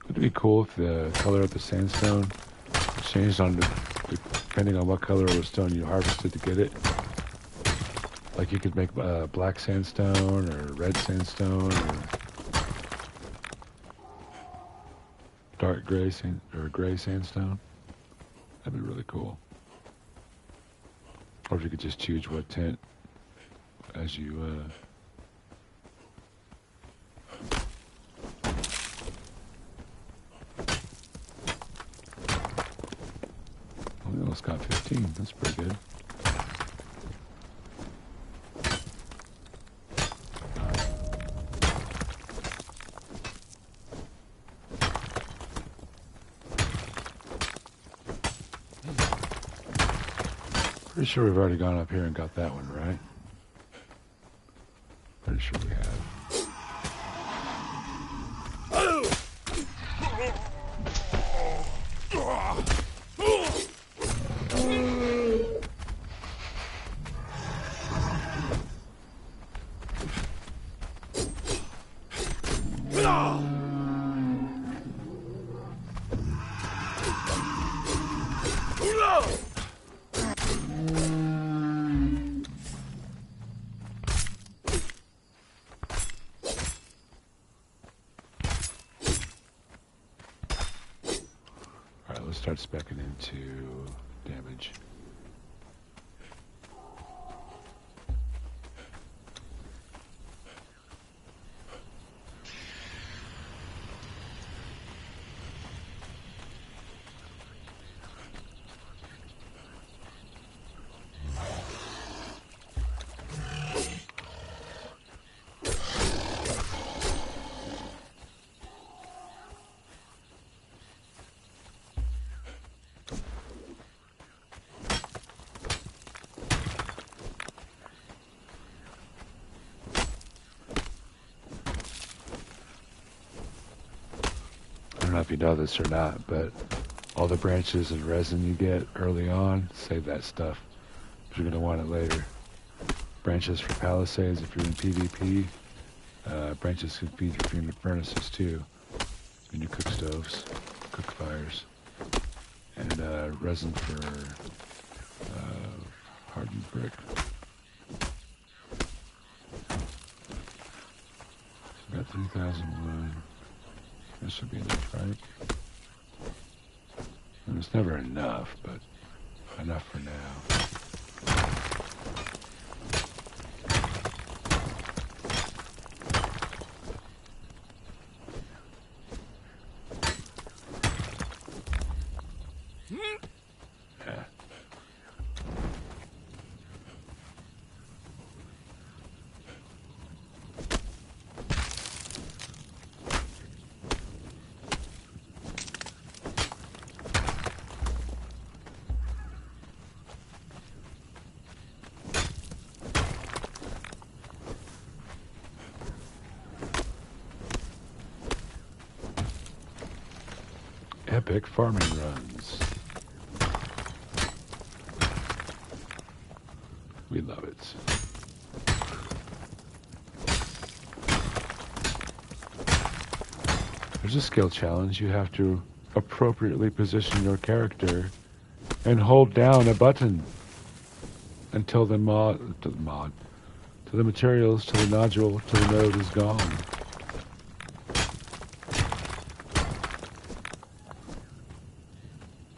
It'd be cool if the color of the sandstone changed depending on what color of stone you harvested to get it. Like you could make black sandstone or red sandstone or dark gray gray sandstone. That'd be really cool. Or if you could just choose what tint as you we almost got 15. That's pretty good. Pretty sure we've already gone up here and got that one, right? Pretty sure we have. Alright, let's start speccing into damage. I don't know if you know this or not, but all the branches and resin you get early on, save that stuff. You're going to want it later. Branches for palisades if you're in PvP. Branches can feed your furnaces too. And your cook stoves, cook fires. And resin for hardened brick. So got 3,000 wood. This should be enough, right? And it's never enough, but enough for now. Yeah. Epic farming runs. We love it. There's a skill challenge. You have to appropriately position your character and hold down a button until the materials, to the nodule, to the node is gone.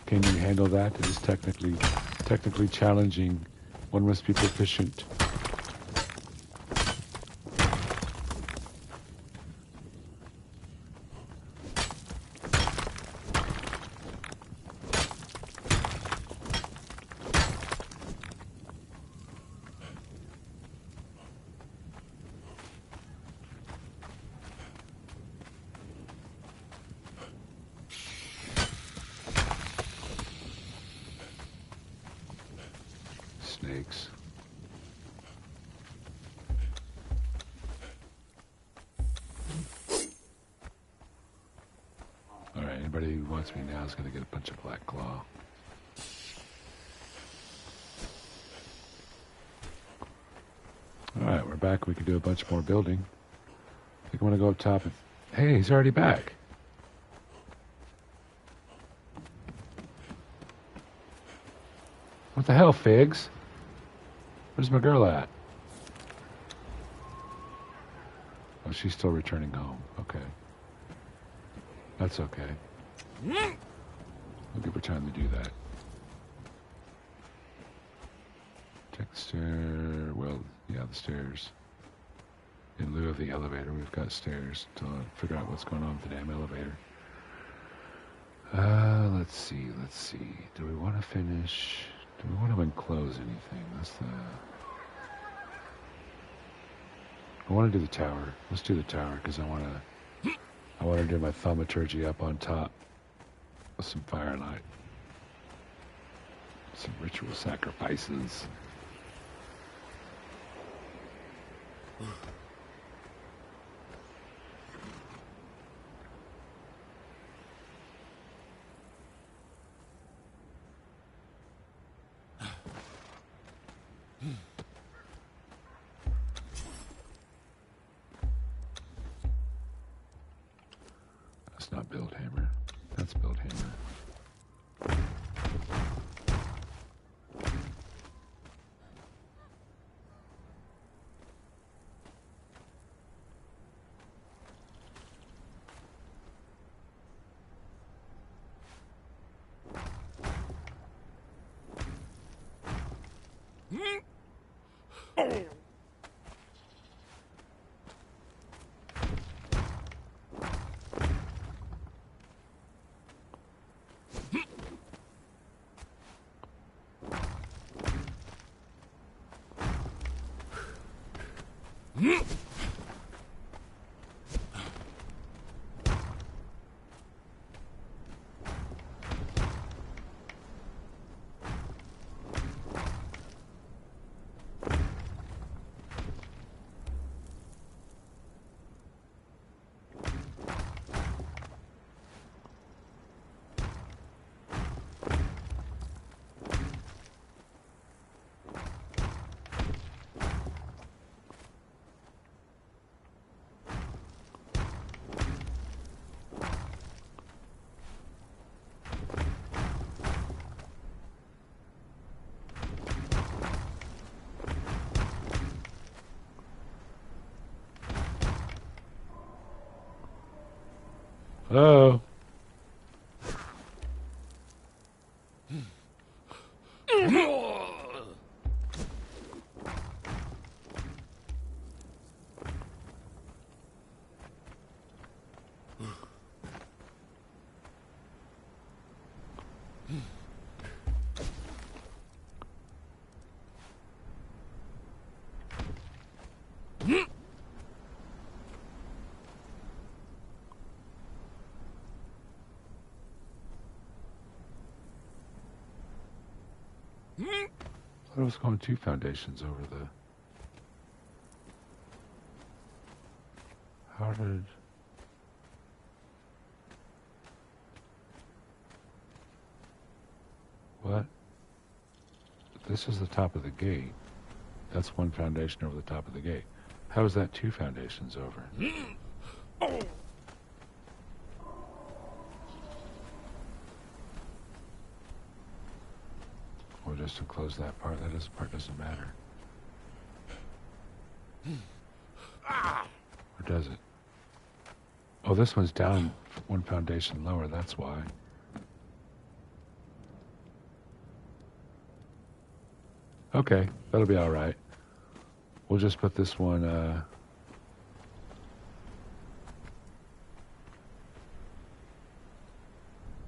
Can you handle that? It is technically challenging. One must be proficient. Snakes. Alright, anybody who wants me now is going to get a bunch of black claw. Alright, we're back. We can do a bunch more building. I think I'm going to go up top and... Hey, he's already back. What the hell, Figs? Where's my girl at? Oh, she's still returning home. Okay. That's okay. We'll give her time to do that. Check the stair. Well, yeah, the stairs. In lieu of the elevator, we've got stairs to figure out what's going on with the damn elevator. Let's see. Do we want to finish? Do we want to enclose anything? I want to do the tower. Let's do the tower because I want to do my thaumaturgy up on top with some firelight, some ritual sacrifices. That's not build hammer. That's build hammer. Hello? I thought I was going 2 foundations over the... How did... What? This is the top of the gate. That's one foundation over the top of the gate. How is that two foundations over? Or just to close that part. That part doesn't matter. Or does it? Oh, this one's down one foundation lower, that's why. Okay, that'll be alright. We'll just put this one,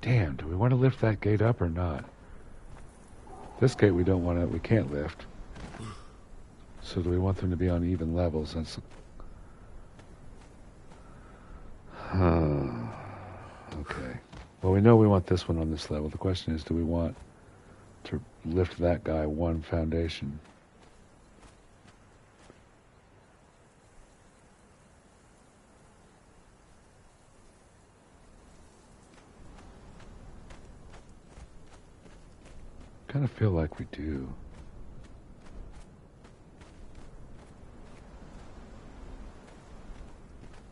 Damn, do we want to lift that gate up or not? This gate we don't want to, we can't lift. So do we want them to be on even levels? That's... Okay. Well, we know we want this one on this level. The question is, do we want to lift that guy one foundation? I kind of feel like we do.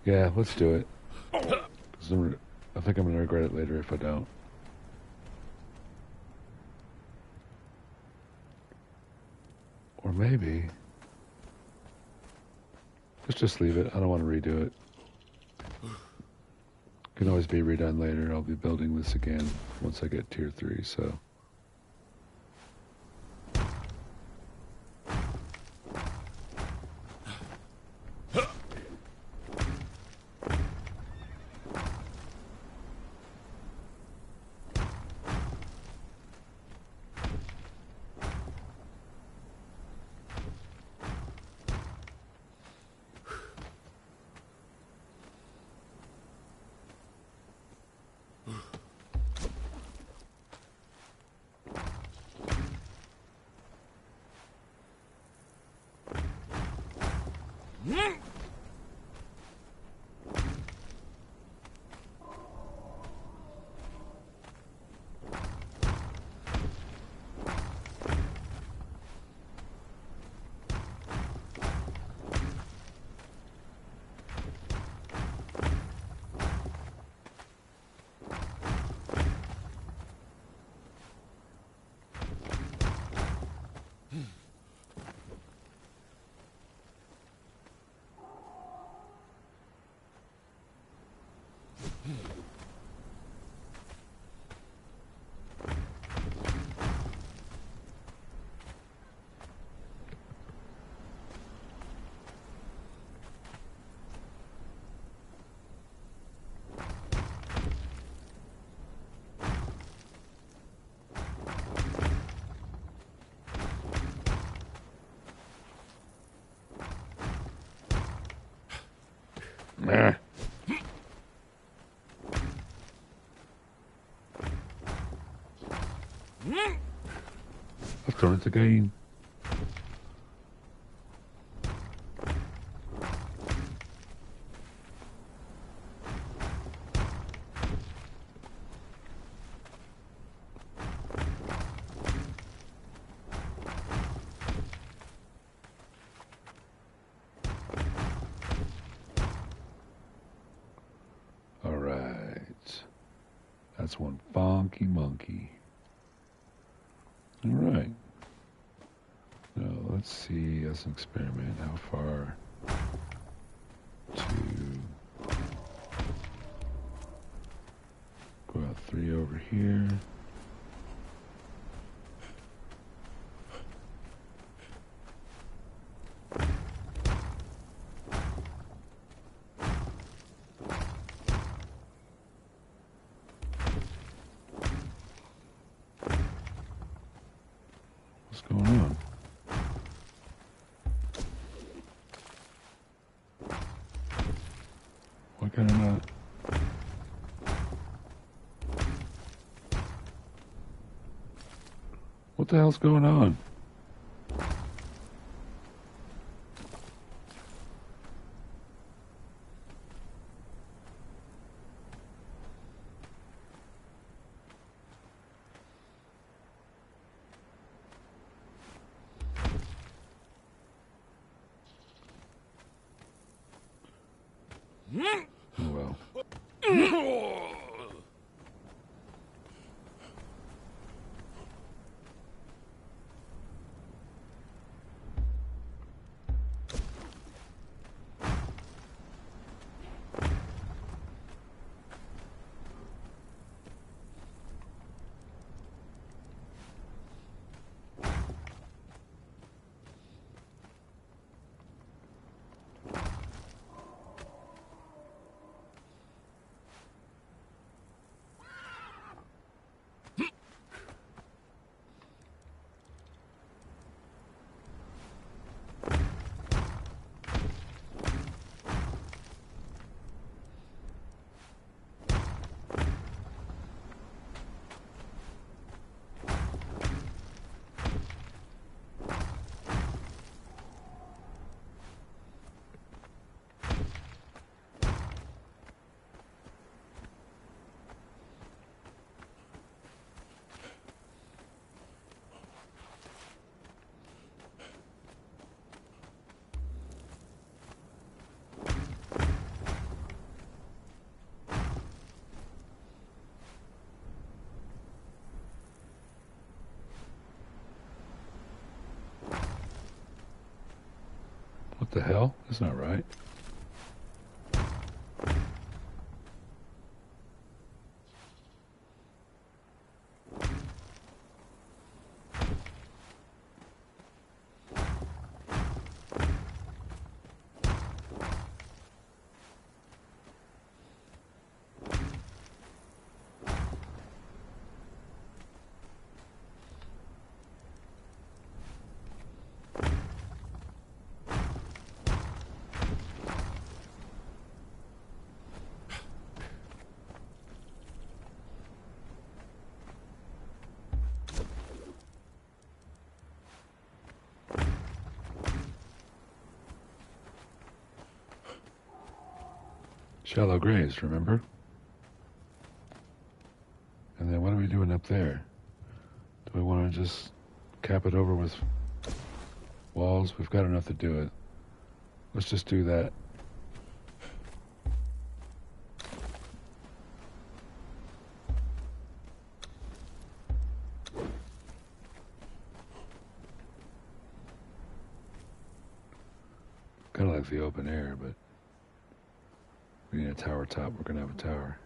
Yeah, let's do it. 'Cause I think I'm going to regret it later if I don't. Or maybe... Let's just leave it. I don't want to redo it. Can always be redone later. I'll be building this again once I get tier 3, so... Meh. I've done it again. That's one funky monkey. All right. Now let's see as an experiment how far to go out 3 over here. What's going on? Why can I not? What the hell's going on? Oh well. What the hell? That's not right. Shallow graves, remember? And then what are we doing up there? Do we want to just cap it over with walls? We've got enough to do it. Let's just do that. Kind of like the open air, but we need a tower top. We're going to have a tower.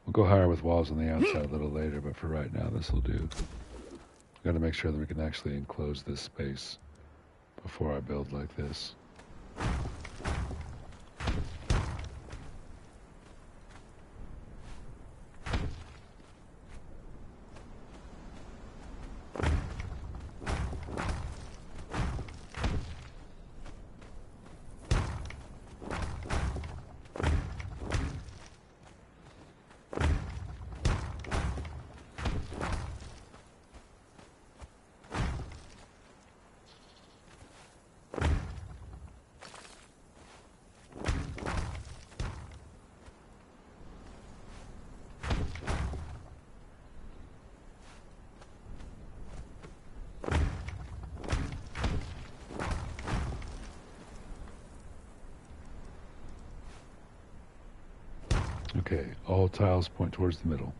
We'll go higher with walls on the outside a little later, but for right now, this will do. We've got to make sure that we can actually enclose this space before I build like this. Okay, all tiles point towards the middle.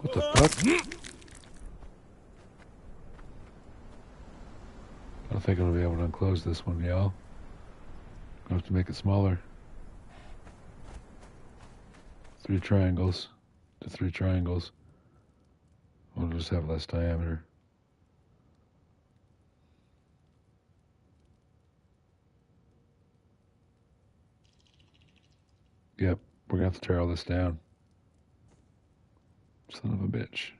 What the fuck? I don't think I'll be able to unclose this one, y'all. I'll have to make it smaller. 3 triangles to 3 triangles. We'll just have less diameter. Yep, we're gonna have to tear all this down. Son of a bitch.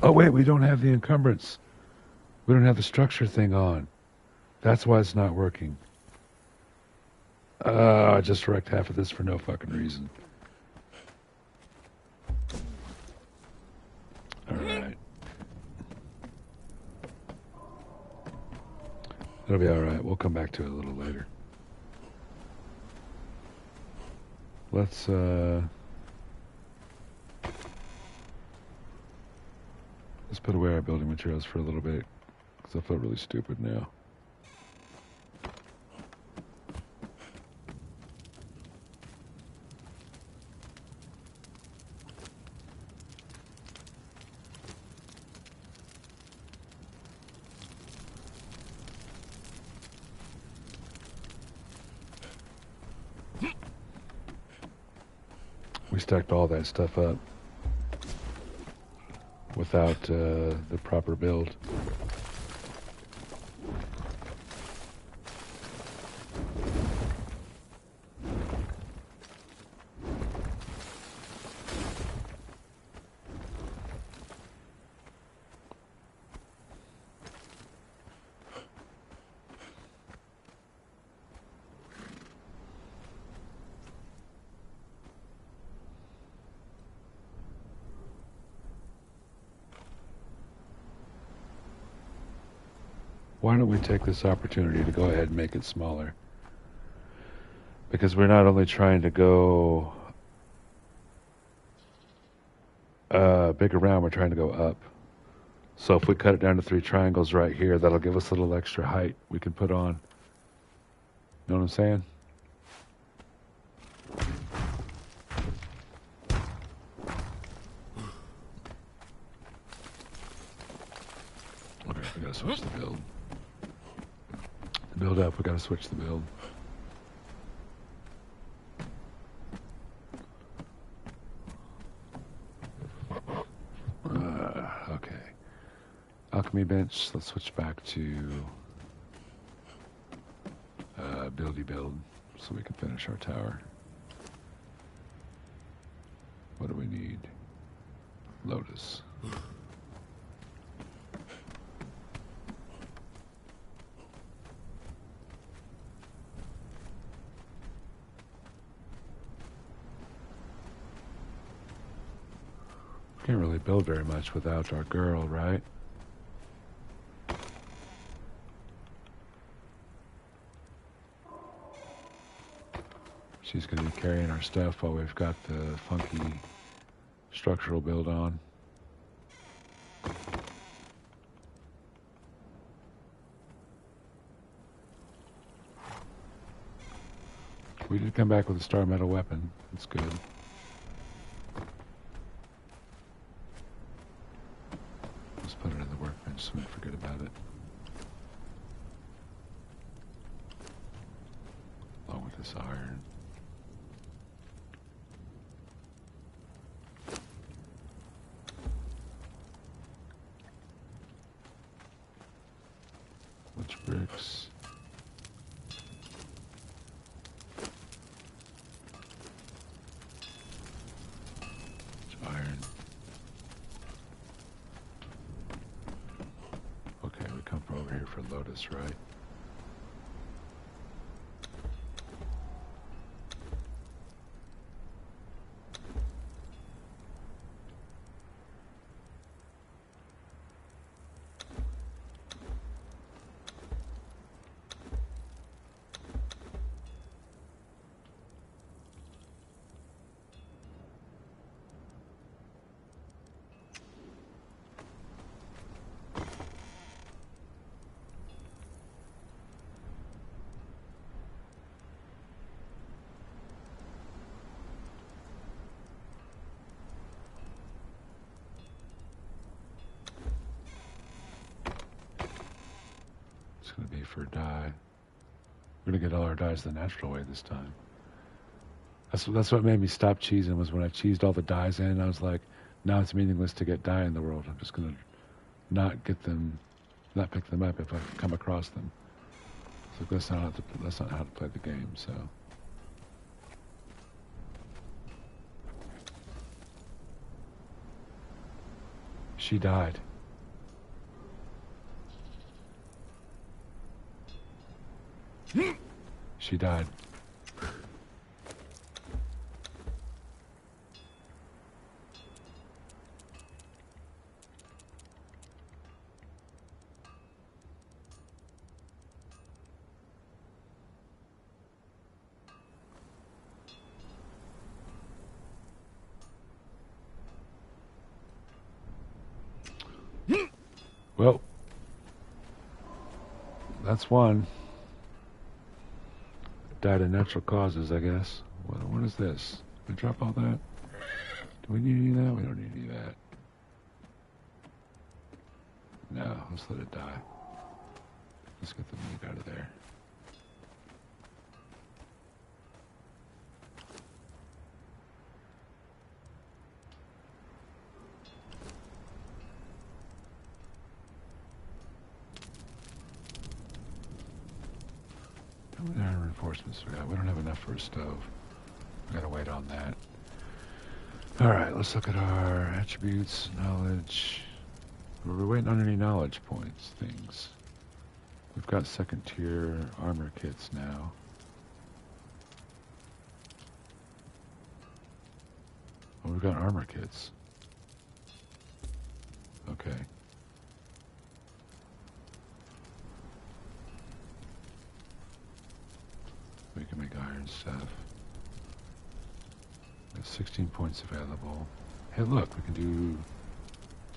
Oh wait, we don't have the encumbrance. We don't have the structure thing on. That's why it's not working. I just wrecked half of this for no fucking reason. Alright. It'll be alright. We'll come back to it a little later. Let's put away our building materials for a little bit, because I feel really stupid now. We stacked all that stuff up without the proper build. Why don't we take this opportunity to go ahead and make it smaller? Because we're not only trying to go big around, we're trying to go up. So if we cut it down to 3 triangles right here, that'll give us a little extra height we can put on. Know what I'm saying? Okay, we gotta switch the build. Build up, we gotta switch the build. Okay. Alchemy bench, let's switch back to buildy build so we can finish our tower. What do we need? Lotus. Can't really build very much without our girl, right? She's going to be carrying our stuff while we've got the funky structural build on. We did come back with a star metal weapon. That's good. Let's put it in the workbench so we don't forget about it. Along with this iron. Which bricks? Iron. Okay, we come from over here for Lotus, right? going to be for a die. We're going to get all our dies the natural way this time. That's what made me stop cheesing, was when I cheesed all the dies in, I was like, now it's meaningless to get die in the world. I'm just going to not pick them up if I come across them. So that's not how to play the game, so. She died. She died. Well, that's one. Died of natural causes, I guess. What is this? Did we drop all that? Do we need any of that? We don't need any of that. No, let's let it die. Let's get the meat out of there. How many iron reinforcements we got? We don't have enough for a stove. We gotta wait on that. Alright, let's look at our attributes, knowledge. We're waiting on any knowledge points, things. We've got second tier armor kits now. Oh, we've got armor kits. Okay. We can make iron stuff. Got 16 points available. Hey, look, we can do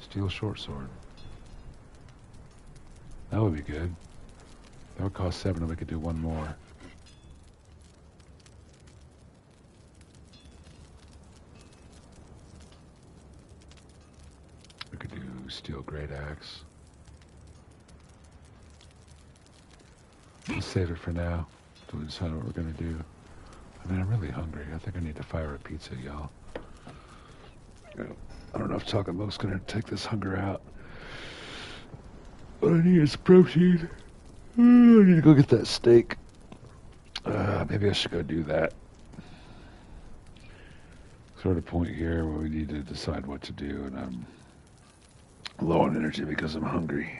steel short sword. That would be good. That would cost 7 and we could do one more. We could do steel great axe. Let's save it for now. To decide what we're gonna do. I mean, I'm really hungry. I think I need to fire a pizza, y'all. I don't know if Taco Milk's gonna take this hunger out. What I need is protein. I need to go get that steak. Maybe I should go do that. Sort of point here where we need to decide what to do, and I'm low on energy because I'm hungry.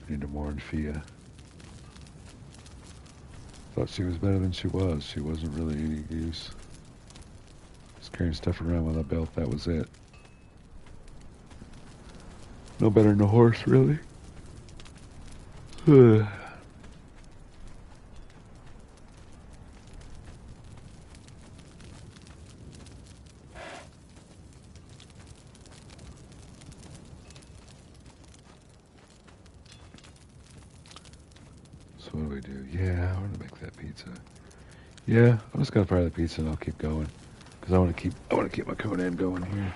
Need to mourn Fia. Thought she was better than she was. She wasn't really any use. Just carrying stuff around with a belt, that was it. No better than a horse, really. So what do we do? Yeah, I want to make that pizza. Yeah, I'm just gonna fire the pizza and I'll keep going, because I want to keep my Conan going here.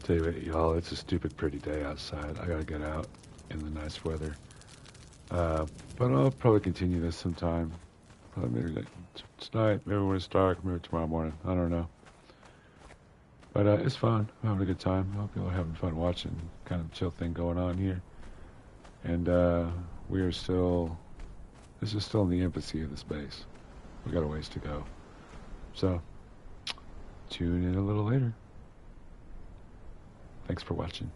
Tell you what, y'all, it's a stupid pretty day outside. I gotta get out in the nice weather. But I'll probably continue this sometime. Probably maybe tonight, maybe when it's dark, maybe tomorrow morning. I don't know. But it's fun. I'm having a good time. I hope y'all are having fun watching. Kind of chill thing going on here. And we are still This is still in the infancy of the space. We got a ways to go. So, tune in a little later. Thanks for watching.